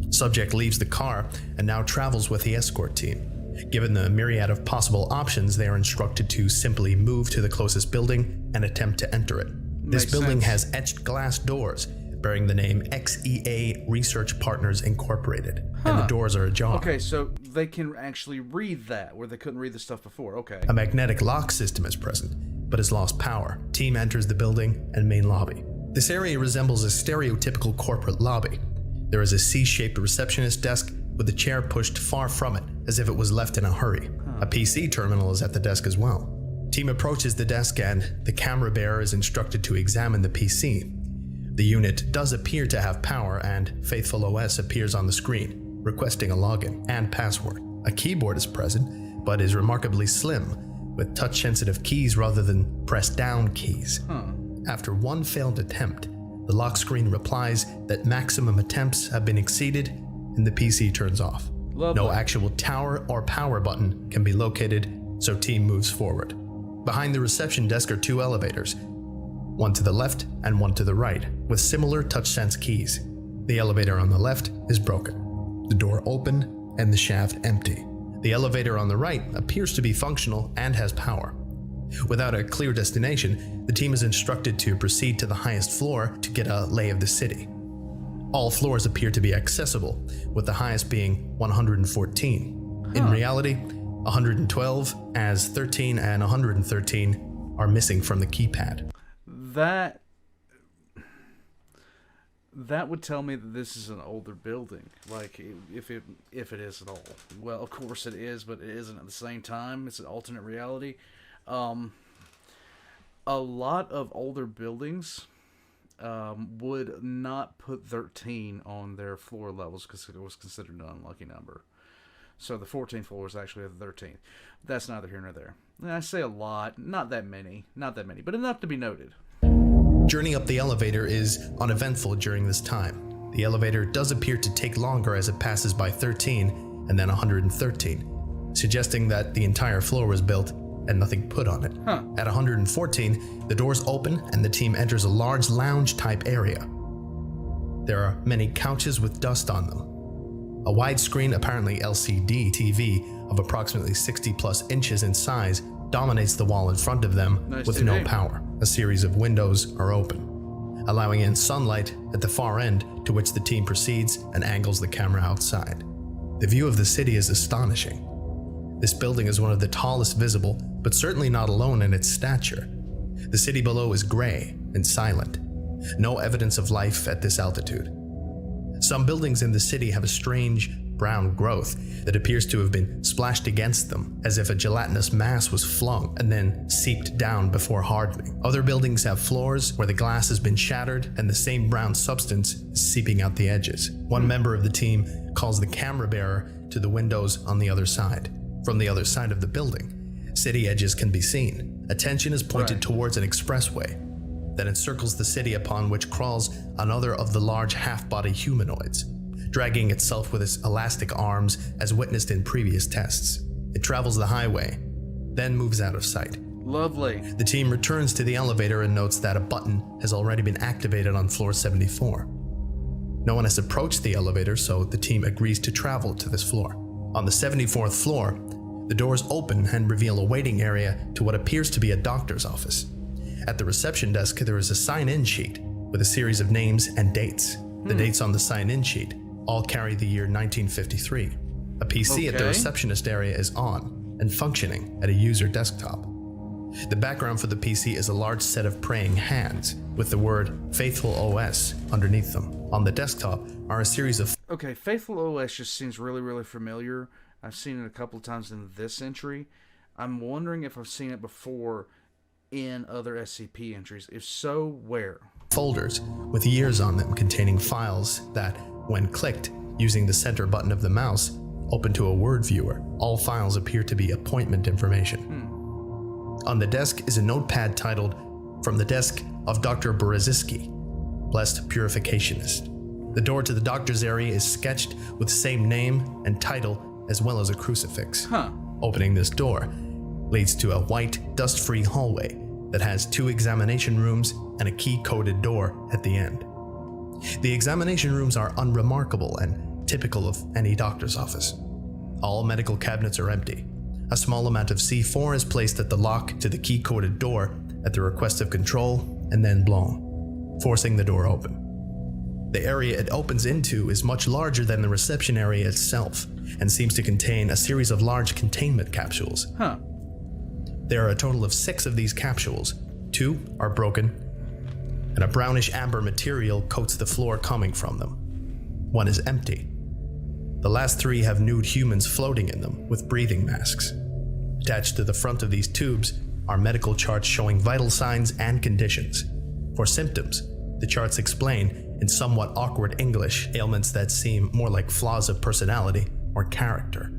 Subject leaves the car and now travels with the escort team. Given the myriad of possible options, they are instructed to simply move to the closest building and attempt to enter it. This building has etched glass doors bearing the name XEA Research Partners Incorporated, and the doors are ajar. Okay, so they can actually read that, where they couldn't read the stuff before. Okay. A magnetic lock system is present, but has lost power. Team enters the building and main lobby. This area resembles a stereotypical corporate lobby. There is a C-shaped receptionist desk with a chair pushed far from it, as if it was left in a hurry. A PC terminal is at the desk as well. Team approaches the desk and the camera bearer is instructed to examine the PC. The unit does appear to have power, and Faithful OS appears on the screen, requesting a login and password. A keyboard is present, but is remarkably slim, with touch-sensitive keys rather than press-down keys. After one failed attempt, the lock screen replies that maximum attempts have been exceeded, and the PC turns off. Lovely. No actual tower or power button can be located, so team moves forward. Behind the reception desk are 2 elevators, one to the left and one to the right, with similar touch-sense keys. The elevator on the left is broken, the door open, and the shaft empty. The elevator on the right appears to be functional and has power. Without a clear destination, the team is instructed to proceed to the highest floor to get a lay of the city. All floors appear to be accessible, with the highest being 114. In reality, 112, as 13 and 113 are missing from the keypad. That would tell me that this is an older building, like, if it is at all. Well, of course it is, but it isn't at the same time. It's an alternate reality. A lot of older buildings would not put 13 on their floor levels because it was considered an unlucky number. So the 14th floor is actually the 13th. That's neither here nor there. And I say a lot, not that many, but enough to be noted. Journey up the elevator is uneventful during this time. The elevator does appear to take longer as it passes by 13 and then 113, suggesting that the entire floor was built and nothing put on it. At 114, the doors open and the team enters a large lounge-type area. There are many couches with dust on them. A widescreen, apparently LCD TV of approximately 60+ inches in size dominates the wall in front of them with no power. A series of windows are open, allowing in sunlight at the far end, to which the team proceeds and angles the camera outside. The view of the city is astonishing. This building is one of the tallest visible, but certainly not alone in its stature. The city below is gray and silent. No evidence of life at this altitude. Some buildings in the city have a strange brown growth that appears to have been splashed against them, as if a gelatinous mass was flung and then seeped down before hardening. Other buildings have floors where the glass has been shattered and the same brown substance is seeping out the edges. One member of the team calls the camera bearer to the windows on the other side. From the other side of the building, city edges can be seen. Attention is pointed towards an expressway that encircles the city, upon which crawls another of the large half-body humanoids, dragging itself with its elastic arms as witnessed in previous tests. It travels the highway, then moves out of sight. Lovely. The team returns to the elevator and notes that a button has already been activated on floor 74. No one has approached the elevator, so the team agrees to travel to this floor. On the 74th floor, the doors open and reveal a waiting area to what appears to be a doctor's office. At the reception desk, there is a sign-in sheet with a series of names and dates. The dates on the sign-in sheet all carry the year 1953. A PC at the receptionist area is on and functioning at a user desktop. The background for the PC is a large set of praying hands with the word Faithful OS underneath them. On the desktop are a series of... Okay, Faithful OS just seems really, really familiar. I've seen it a couple of times in this entry. I'm wondering if I've seen it before in other SCP entries. If so, where? Folders with years on them containing files that, when clicked using the center button of the mouse, open to a word viewer. All files appear to be appointment information. On the desk is a notepad titled, "From the desk of Dr. Bereziski, Blessed Purificationist." The door to the doctor's area is sketched with the same name and title, as well as a crucifix. Opening this door leads to a white, dust-free hallway that has 2 examination rooms and a key-coded door at the end. The examination rooms are unremarkable and typical of any doctor's office. All medical cabinets are empty. A small amount of C4 is placed at the lock to the key-coded door at the request of control and then blown, forcing the door open. The area it opens into is much larger than the reception area itself and seems to contain a series of large containment capsules. There are a total of 6 of these capsules. 2 are broken, and a brownish amber material coats the floor coming from them. 1 is empty. The last 3 have nude humans floating in them with breathing masks. Attached to the front of these tubes are medical charts showing vital signs and conditions. For symptoms, the charts explain, in somewhat awkward English, ailments that seem more like flaws of personality or character,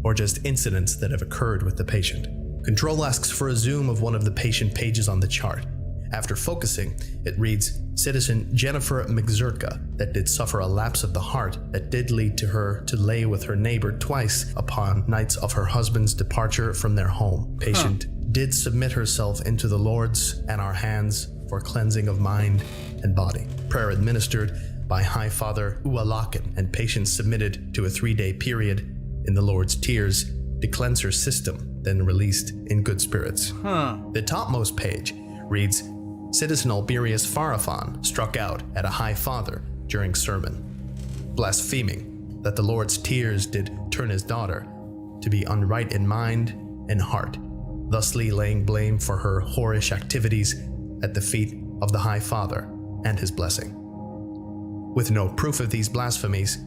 or just incidents that have occurred with the patient. Control asks for a zoom of one of the patient pages on the chart. After focusing, it reads, "Citizen Jennifer McZurka, that did suffer a lapse of the heart that did lead to her to lay with her neighbor twice upon nights of her husband's departure from their home. Patient did submit herself into the Lord's and our hands for cleansing of mind and body. Prayer administered by High Father Ualakan, and patient submitted to a 3-day period in the Lord's tears to cleanse her system, then released in good spirits." The topmost page reads, "Citizen Alberius Farafan struck out at a High Father during sermon, blaspheming that the Lord's tears did turn his daughter to be unright in mind and heart, thusly laying blame for her whorish activities at the feet of the High Father and his blessing. With no proof of these blasphemies,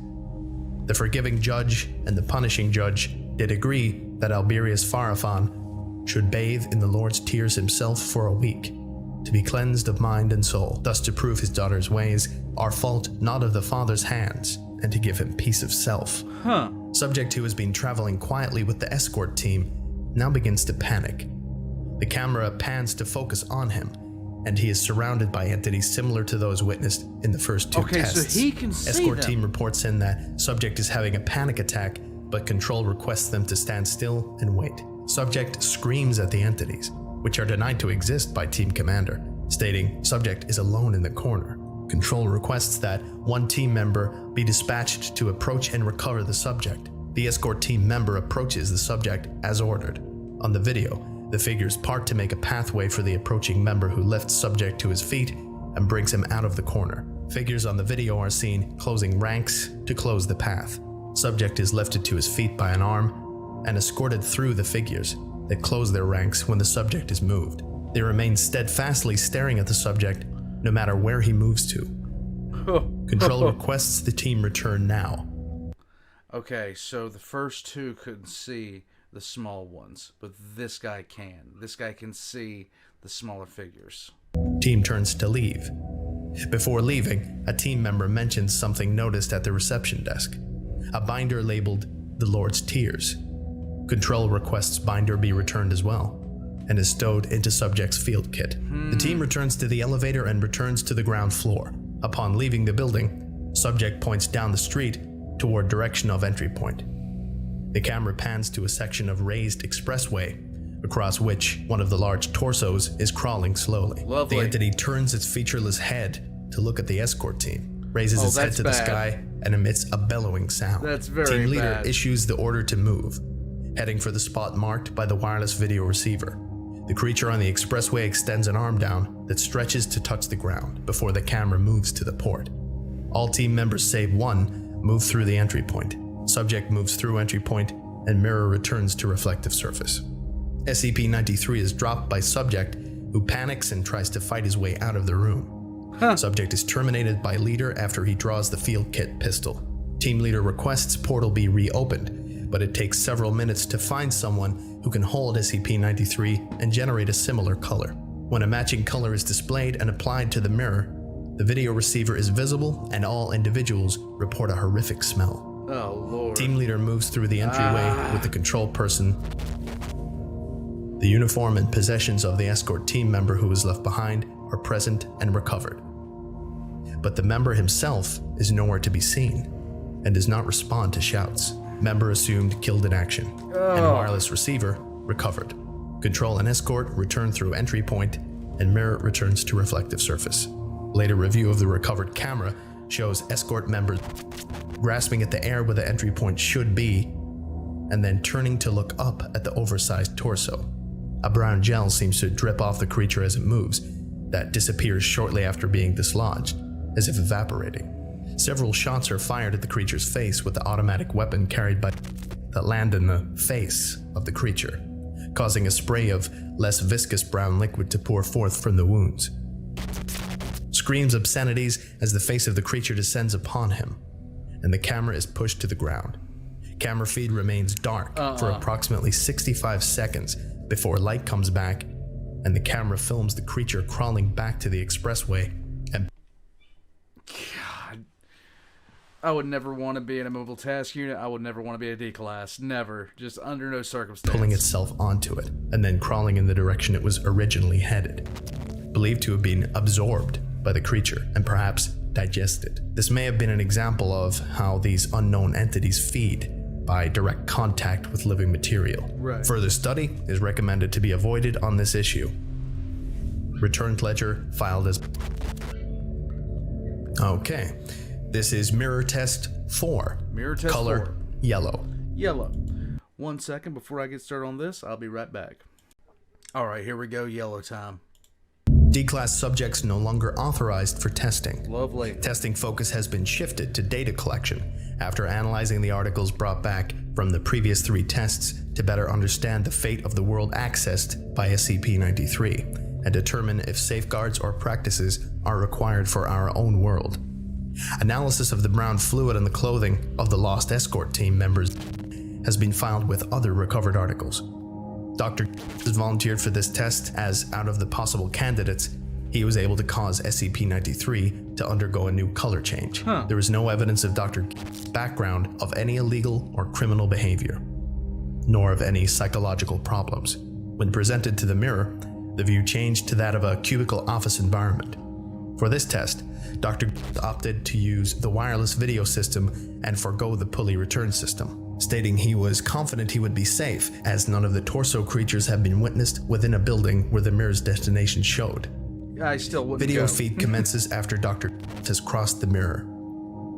the forgiving judge and the punishing judge did agree that Alberius Farafan should bathe in the Lord's tears himself for a week, to be cleansed of mind and soul, thus to prove his daughter's ways are fault not of the Father's hands, and to give him peace of self. Subject, who has been traveling quietly with the escort team, now begins to panic. The camera pans to focus on him, and he is surrounded by entities similar to those witnessed in the first two tests. So he can see Escort them. team reports in that Subject is having a panic attack, but Control requests them to stand still and wait. Subject screams at the entities, which are denied to exist by Team Commander, stating Subject is alone in the corner. Control requests that one team member be dispatched to approach and recover the Subject. The escort team member approaches the Subject as ordered. On the video, the figures part to make a pathway for the approaching member, who lifts Subject to his feet and brings him out of the corner. Figures on the video are seen closing ranks to close the path. Subject is lifted to his feet by an arm and escorted through the figures that close their ranks when the Subject is moved. They remain steadfastly staring at the Subject no matter where he moves to. Control requests the team return now. Okay, so the first two couldn't see the small ones, but this guy can. This guy can see the smaller figures. Team turns to leave. Before leaving, a team member mentions something noticed at the reception desk. A binder labeled The Lord's Tears. Control requests binder be returned as well, and is stowed into Subject's field kit. The team returns to the elevator and returns to the ground floor. Upon leaving the building, Subject points down the street toward direction of entry point. The camera pans to a section of raised expressway, across which one of the large torsos is crawling slowly. Lovely. The entity turns its featureless head to look at the escort team, raises its head to the sky, and emits a bellowing sound. That's very Team leader bad. issues the order to move, heading for the spot marked by the wireless video receiver. The creature on the expressway extends an arm down that stretches to touch the ground before the camera moves to the port. All team members save one move through the entry point. Subject moves through entry point, and mirror returns to reflective surface. SCP-093 is dropped by Subject, who panics and tries to fight his way out of the room. Subject is terminated by leader after he draws the field kit pistol. Team leader requests portal be reopened, but it takes several minutes to find someone who can hold SCP-093 and generate a similar color. When a matching color is displayed and applied to the mirror, the video receiver is visible and all individuals report a horrific smell. Oh, Lord. Team leader moves through the entryway with the control person. The uniform and possessions of the escort team member who was left behind are present and recovered. But the member himself is nowhere to be seen and does not respond to shouts. Member assumed killed in action, and wireless receiver recovered. Control and escort return through entry point, and mirror returns to reflective surface. Later review of the recovered camera shows escort members grasping at the air where the entry point should be, and then turning to look up at the oversized torso. A brown gel seems to drip off the creature as it moves, that disappears shortly after being dislodged, as if evaporating. Several shots are fired at the creature's face with the automatic weapon carried by that land in the face of the creature, causing a spray of less viscous brown liquid to pour forth from the wounds. Screams obscenities as the face of the creature descends upon him, and the camera is pushed to the ground. Camera feed remains dark for approximately 65 seconds before light comes back, and the camera films the creature crawling back to the expressway and God. I would never want to be in a mobile task unit. I would never want to be a D-class. Never. Just under no circumstance. pulling itself onto it, and then crawling in the direction it was originally headed, believed to have been absorbed by the creature and perhaps digested. This may have been an example of how these unknown entities feed, by direct contact with living material. Right. Further study is recommended to be avoided on this issue. Returned ledger filed as... Okay, this is mirror test 4. Mirror test Color 4. yellow. Yellow. 1 second before I get started on this. I'll be right back. Alright, here we go. Yellow time. D-class subjects no longer authorized for testing. Lovely. Testing focus has been shifted to data collection after analyzing the articles brought back from the previous 3 tests to better understand the fate of the world accessed by SCP-093 and determine if safeguards or practices are required for our own world. Analysis of the brown fluid on the clothing of the lost escort team members has been filed with other recovered articles. Dr. has volunteered for this test as, out of the possible candidates, he was able to cause SCP-093 to undergo a new color change. There is no evidence of Dr. background of any illegal or criminal behavior, nor of any psychological problems. When presented to the mirror, the view changed to that of a cubicle office environment. For this test, Dr. opted to use the wireless video system and forego the pulley return system, stating he was confident he would be safe as none of the torso creatures had been witnessed within a building where the mirror's destination showed. I still wouldn't Video go. feed commences after Dr. has crossed the mirror.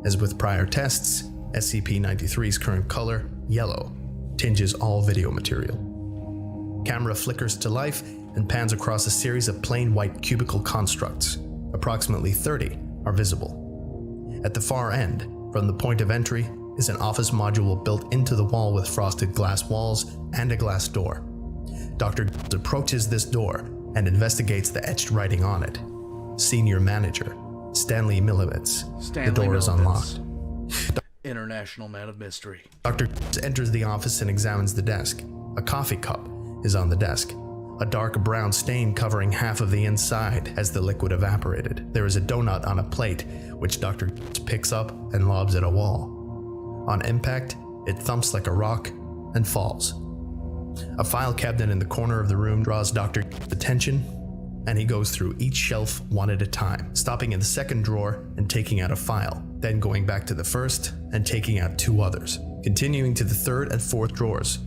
As with prior tests, SCP-093's current color, yellow, tinges all video material. Camera flickers to life and pans across a series of plain white cubicle constructs. Approximately 30 are visible. At the far end, from the point of entry, is an office module built into the wall with frosted glass walls and a glass door. Dr. approaches this door and investigates the etched writing on it. Senior Manager, Stanley Milovitz. The door is unlocked. International Man of Mystery. Dr. enters the office and examines the desk. A coffee cup is on the desk. A dark brown stain covering half of the inside as the liquid evaporated. There is a donut on a plate, which Dr. picks up and lobs at a wall. On impact, it thumps like a rock and falls. A file cabinet in the corner of the room draws Dr. attention, and he goes through each shelf one at a time, stopping in the second drawer and taking out a file, then going back to the first and taking out 2 others. Continuing to the third and fourth drawers,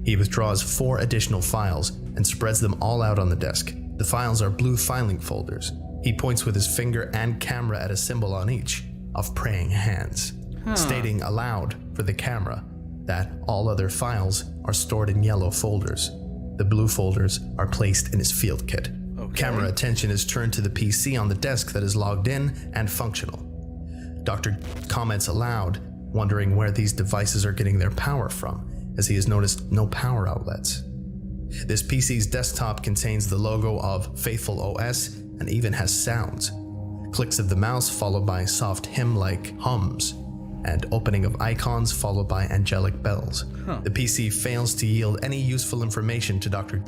he withdraws 4 additional files and spreads them all out on the desk. The files are blue filing folders. He points with his finger and camera at a symbol on each of praying hands, stating aloud for the camera that all other files are stored in yellow folders. The blue folders are placed in his field kit. Camera attention is turned to the PC on the desk that is logged in and functional. Dr. comments aloud, wondering where these devices are getting their power from, as he has noticed no power outlets. This PC's desktop contains the logo of Faithful OS and even has sounds. Clicks of the mouse followed by soft hymn-like hums, and opening of icons followed by angelic bells. The PC fails to yield any useful information to Dr.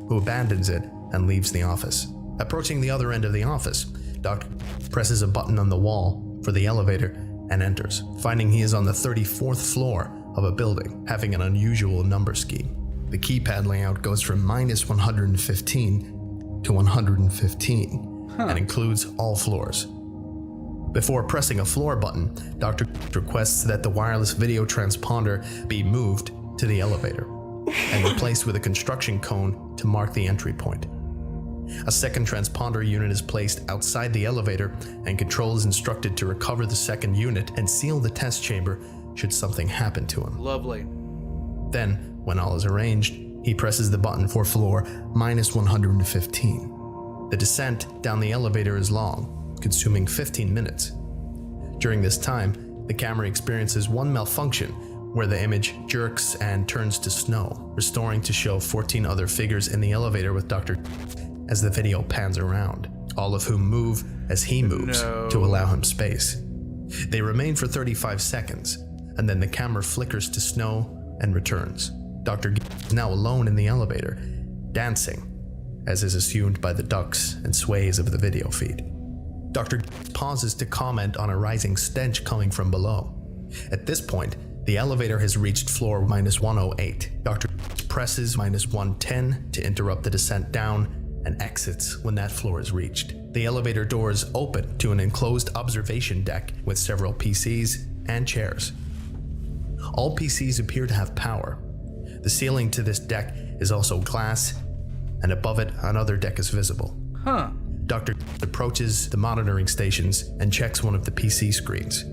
who abandons it and leaves the office. Approaching the other end of the office, Dr. presses a button on the wall for the elevator and enters, finding he is on the 34th floor of a building, having an unusual number scheme. The keypad layout goes from -115 to 115 and includes all floors. Before pressing a floor button, Dr. requests that the wireless video transponder be moved to the elevator and replaced with a construction cone to mark the entry point. A second transponder unit is placed outside the elevator, and Control is instructed to recover the second unit and seal the test chamber should something happen to him. Lovely. Then, when all is arranged, he presses the button for floor -115. The descent down the elevator is long, consuming 15 minutes. During this time, the camera experiences one malfunction where the image jerks and turns to snow, restoring to show 14 other figures in the elevator with Dr. as the video pans around, all of whom move as he moves to allow him space. They remain for 35 seconds, and then the camera flickers to snow and returns. Dr. is now alone in the elevator, dancing, as is assumed by the ducks and sways of the video feed. Dr. pauses to comment on a rising stench coming from below. At this point, the elevator has reached floor -108. Dr. presses -110 to interrupt the descent down and exits when that floor is reached. The elevator doors open to an enclosed observation deck with several PCs and chairs. All PCs appear to have power. The ceiling to this deck is also glass, and above it another deck is visible. Dr. approaches the monitoring stations and checks one of the PC screens.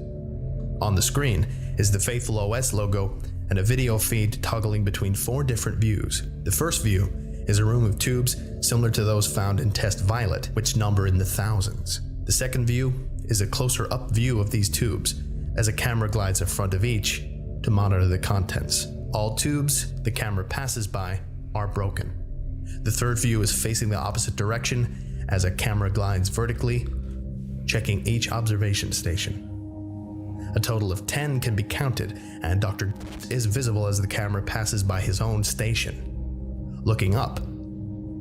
On the screen is the Faithful OS logo and a video feed toggling between 4 different views. The first view is a room of tubes similar to those found in Test Violet, which number in the thousands. The second view is a closer up view of these tubes, as a camera glides in front of each to monitor the contents. All tubes the camera passes by are broken. The third view is facing the opposite direction as a camera glides vertically, checking each observation station. A total of 10 can be counted, and Dr. is visible as the camera passes by his own station. Looking up,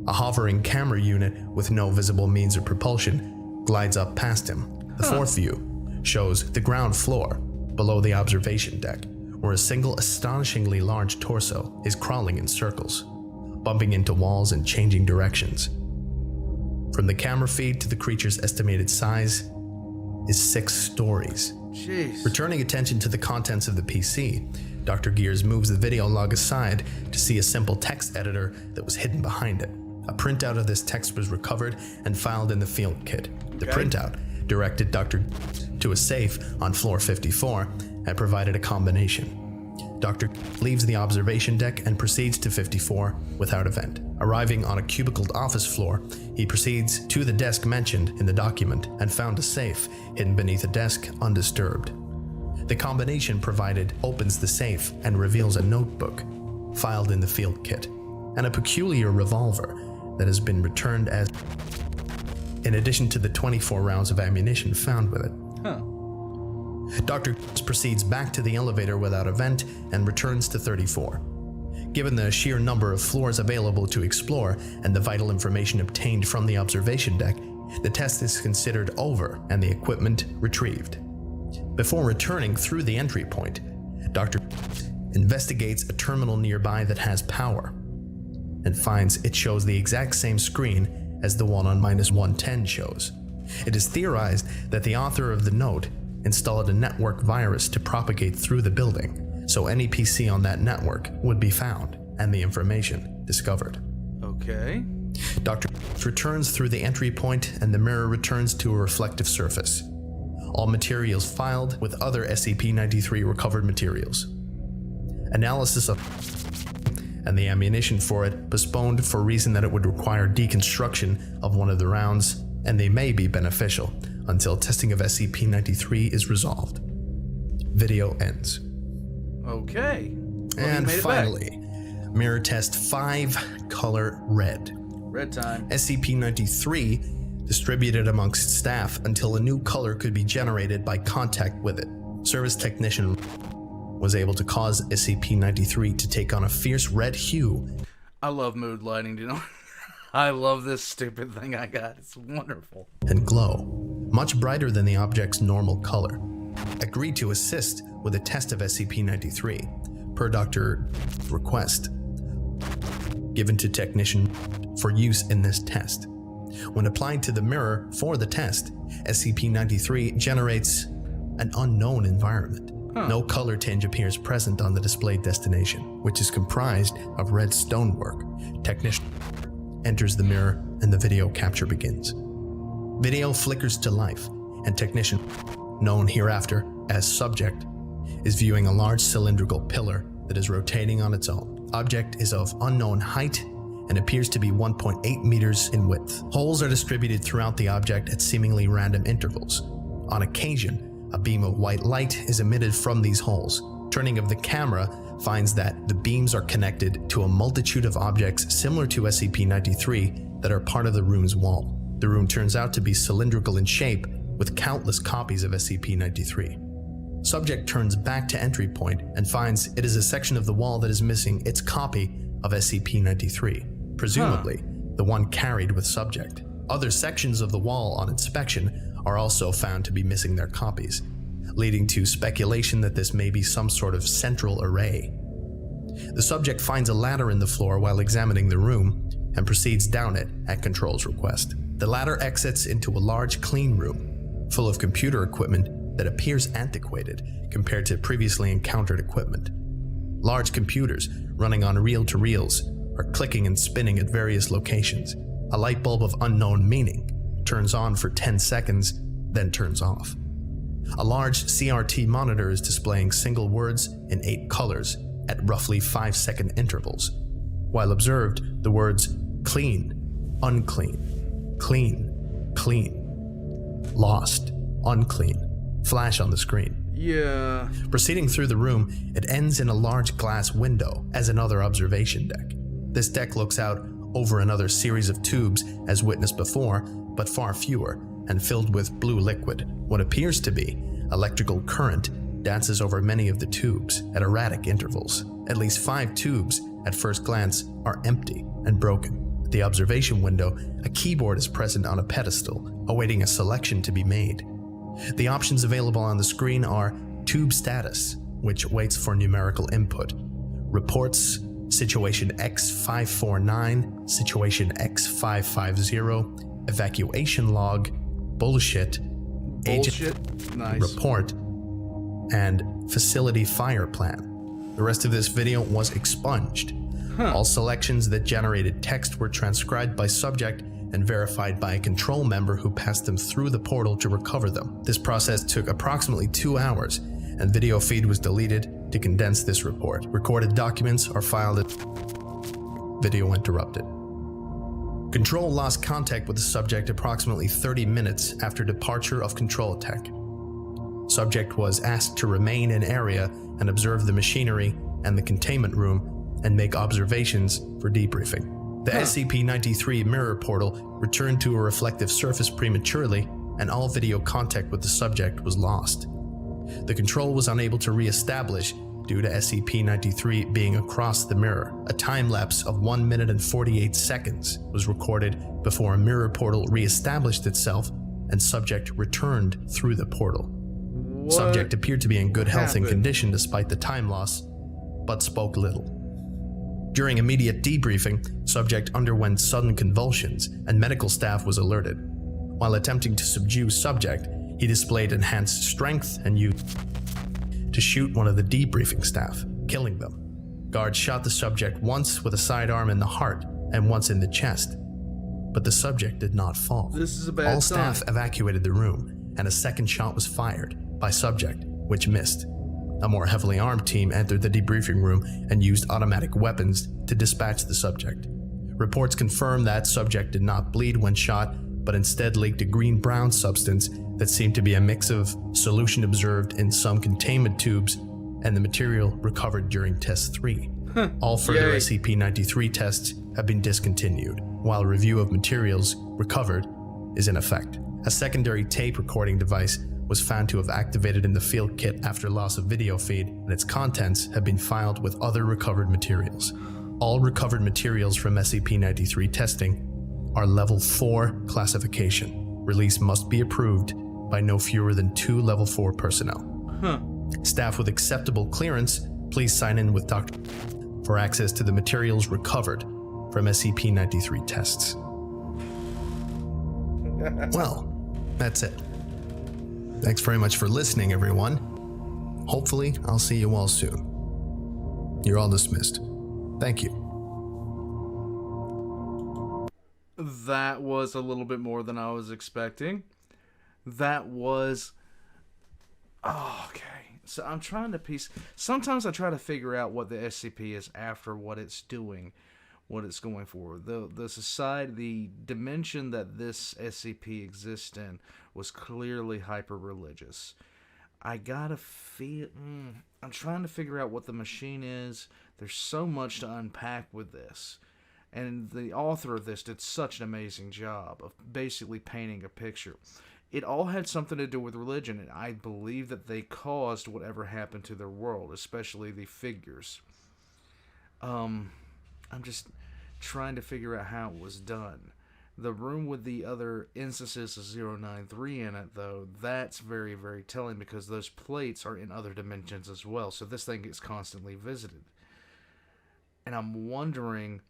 a hovering camera unit with no visible means of propulsion glides up past him. The fourth view shows the ground floor below the observation deck, where a single astonishingly large torso is crawling in circles, bumping into walls and changing directions. From the camera feed to the creature's estimated size is 6 stories. Jeez. Returning attention to the contents of the PC, Dr. Gears moves the video log aside to see a simple text editor that was hidden behind it. A printout of this text was recovered and filed in the field kit. The printout directed Dr. to a safe on floor 54 and provided a combination. Dr. leaves the observation deck and proceeds to 54 without event. Arriving on a cubicled office floor, he proceeds to the desk mentioned in the document and found a safe hidden beneath a desk undisturbed. The combination provided opens the safe and reveals a notebook filed in the field kit and a peculiar revolver that has been returned as, in addition to the 24 rounds of ammunition found with it. Dr. proceeds back to the elevator without event and returns to 34. Given the sheer number of floors available to explore and the vital information obtained from the observation deck, the test is considered over and the equipment retrieved. Before returning through the entry point, Dr. investigates a terminal nearby that has power and finds it shows the exact same screen as the one on -110 shows. It is theorized that the author of the note installed a network virus to propagate through the building, so any PC on that network would be found and the information discovered. Okay. Dr. returns through the entry point and the mirror returns to a reflective surface. All materials filed with other SCP-93 recovered materials. Analysis of and the ammunition for it postponed for reason that it would require deconstruction of one of the rounds, and they may be beneficial until testing of SCP-93 is resolved. Video ends. Okay. Well, and finally, mirror test 5, color red. Red time. SCP-93 distributed amongst staff until a new color could be generated by contact with it. Service technician was able to cause SCP-93 to take on a fierce red hue. I love mood lighting, you know? I love this stupid thing I got. It's wonderful. And glow, much brighter than the object's normal color. Agreed to assist with a test of SCP-93, per Dr. request, given to technician for use in this test. When applied to the mirror for the test, SCP-93 generates an unknown environment. No color tinge appears present on the displayed destination, which is comprised of red stonework. Technician enters the mirror and the video capture begins. Video flickers to life, and technician, known hereafter as subject, is viewing a large cylindrical pillar that is rotating on its own. Object is of unknown height and appears to be 1.8 meters in width. Holes are distributed throughout the object at seemingly random intervals. On occasion, a beam of white light is emitted from these holes. Turning of the camera finds that the beams are connected to a multitude of objects similar to SCP-93 that are part of the room's wall. The room turns out to be cylindrical in shape with countless copies of SCP-93. Subject turns back to entry point and finds it is a section of the wall that is missing its copy of SCP-93, presumably the one carried with subject. Other sections of the wall on inspection are also found to be missing their copies, leading to speculation that this may be some sort of central array. The subject finds a ladder in the floor while examining the room and proceeds down it at Control's request. The ladder exits into a large clean room full of computer equipment that appears antiquated compared to previously encountered equipment. Large computers running on reel-to-reels are clicking and spinning at various locations. A light bulb of unknown meaning turns on for 10 seconds, then turns off. A large CRT monitor is displaying single words in 8 colors at roughly 5-second intervals. While observed, the words clean, unclean, clean, clean, lost, unclean flash on the screen. Yeah. Proceeding through the room, it ends in a large glass window as another observation deck. This deck looks out over another series of tubes as witnessed before, but far fewer, and filled with blue liquid. What appears to be electrical current dances over many of the tubes at erratic intervals. At least 5 tubes, at first glance, are empty and broken. At the observation window, a keyboard is present on a pedestal, awaiting a selection to be made. The options available on the screen are tube status, which waits for numerical input, reports, situation X549, situation X550, evacuation log, bullshit, agent nice. report, and facility fire plan. The rest of this video was expunged. All selections that generated text were transcribed by subject and verified by a control member who passed them through the portal to recover them. This process took approximately 2 hours, and video feed was deleted to condense this report. Recorded documents are filed at video interrupted. Control lost contact with the subject approximately 30 minutes after departure of control tech. Subject was asked to remain in area and observe the machinery and the containment room and make observations for debriefing. The SCP-093 mirror portal returned to a reflective surface prematurely, and all video contact with the subject was lost. The control was unable to re-establish due to SCP-093 being across the mirror. A time lapse of 1 minute and 48 seconds was recorded before a mirror portal re-established itself and subject returned through the portal. What Subject appeared to be in good health and happened? condition despite the time loss, but spoke little. During immediate debriefing, subject underwent sudden convulsions and medical staff was alerted. While attempting to subdue subject, he displayed enhanced strength and used to shoot one of the debriefing staff, killing them. Guards shot the subject once with a sidearm in the heart and once in the chest, but the subject did not fall. This is a bad All sign. staff evacuated the room, and a second shot was fired by subject, which missed. A more heavily armed team entered the debriefing room and used automatic weapons to dispatch the subject. Reports confirm that subject did not bleed when shot, but instead leaked a green-brown substance that seemed to be a mix of solution observed in some containment tubes and the material recovered during Test 3. All further Yay. SCP-093 tests have been discontinued, while review of materials recovered is in effect. A secondary tape recording device was found to have activated in the field kit after loss of video feed, and its contents have been filed with other recovered materials. All recovered materials from SCP-093 testing are Level 4 classification. Release must be approved by no fewer than 2 Level 4 personnel. Staff with acceptable clearance, please sign in with Dr. for access to the materials recovered from SCP-093 tests. Well, that's it. Thanks very much for listening, everyone. Hopefully, I'll see you all soon. You're all dismissed. Thank you. That was a little bit more than I was expecting. That was... Oh, okay. So I'm trying to piece... Sometimes I try to figure out what the SCP is after what it's doing, what it's going for. The society, the dimension that this SCP exists in was clearly hyper-religious. I gotta feel... I'm trying to figure out what the machine is. There's so much to unpack with this. And the author of this did such an amazing job of basically painting a picture. It all had something to do with religion, and I believe that they caused whatever happened to their world, especially the figures. I'm just trying to figure out how it was done. The room with the other instances of 093 in it, though, that's very, very telling because those plates are in other dimensions as well. So this thing gets constantly visited. And I'm wondering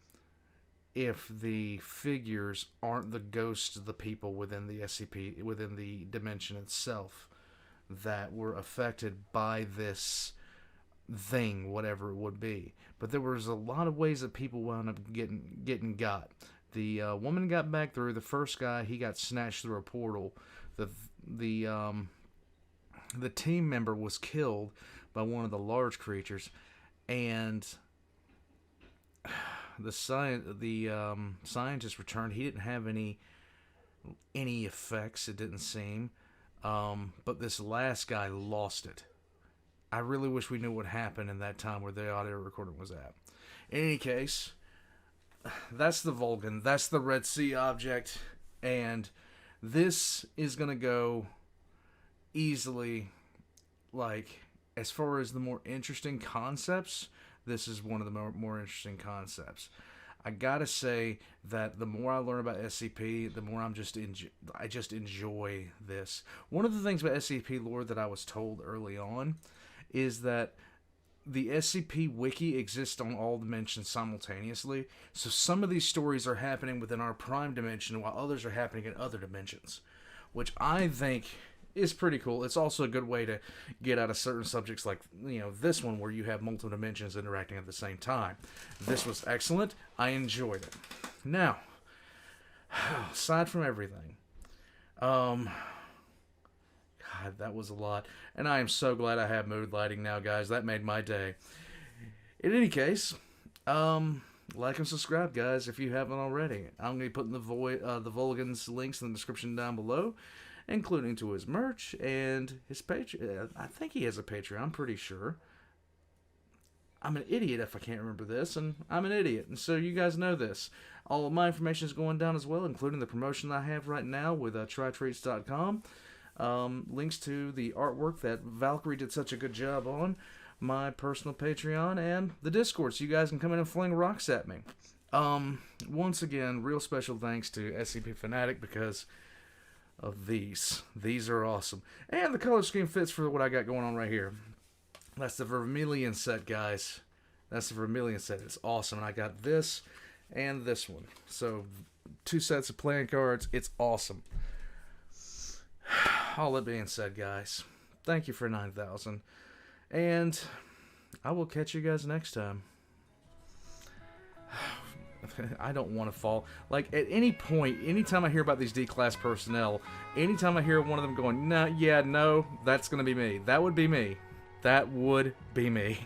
if the figures aren't the ghosts of the people within the SCP, within the dimension itself, that were affected by this thing, whatever it would be. But there was a lot of ways that people wound up getting got. The woman got back through. The first guy, he got snatched through a portal. The team member was killed by one of the large creatures, and the scientist returned. He didn't have any effects, it didn't seem. But this last guy lost it. I really wish we knew what happened in that time where the audio recording was at. In any case, that's the Volgun. That's the Red Sea object. And this is going to go easily, like, as far as the more interesting concepts, this is one of the more interesting concepts. I gotta say that the more I learn about SCP, the more I just enjoy this. One of the things about SCP lore that I was told early on is that the SCP wiki exists on all dimensions simultaneously. So some of these stories are happening within our prime dimension while others are happening in other dimensions, which I think is pretty cool. It's also a good way to get out of certain subjects like, this one where you have multiple dimensions interacting at the same time. This was excellent. I enjoyed it. Now, aside from everything, God, that was a lot. And I am so glad I have mood lighting now, guys. That made my day. In any case, like and subscribe, guys, if you haven't already. I'm going to be putting the Volgun's links in the description down below, including to his merch and his Patreon. I think he has a Patreon, I'm pretty sure. I'm an idiot if I can't remember this, and I'm an idiot, and so you guys know this. All of my information is going down as well, including the promotion I have right now with trytreats.com. Links to the artwork that Valkyrie did such a good job on, my personal Patreon, and the Discord, so you guys can come in and fling rocks at me. Once again, real special thanks to SCP Fanatic because of these. These are awesome. And the color scheme fits for what I got going on right here. That's the Vermilion set, guys. That's the Vermilion set. It's awesome. And I got this and this one. So, 2 sets of playing cards. It's awesome. All that being said, guys, thank you for 9,000. And I will catch you guys next time. I don't want to fall. Like, at any point, anytime I hear about these D-class personnel, anytime I hear one of them going, no, that's going to be me. That would be me. That would be me.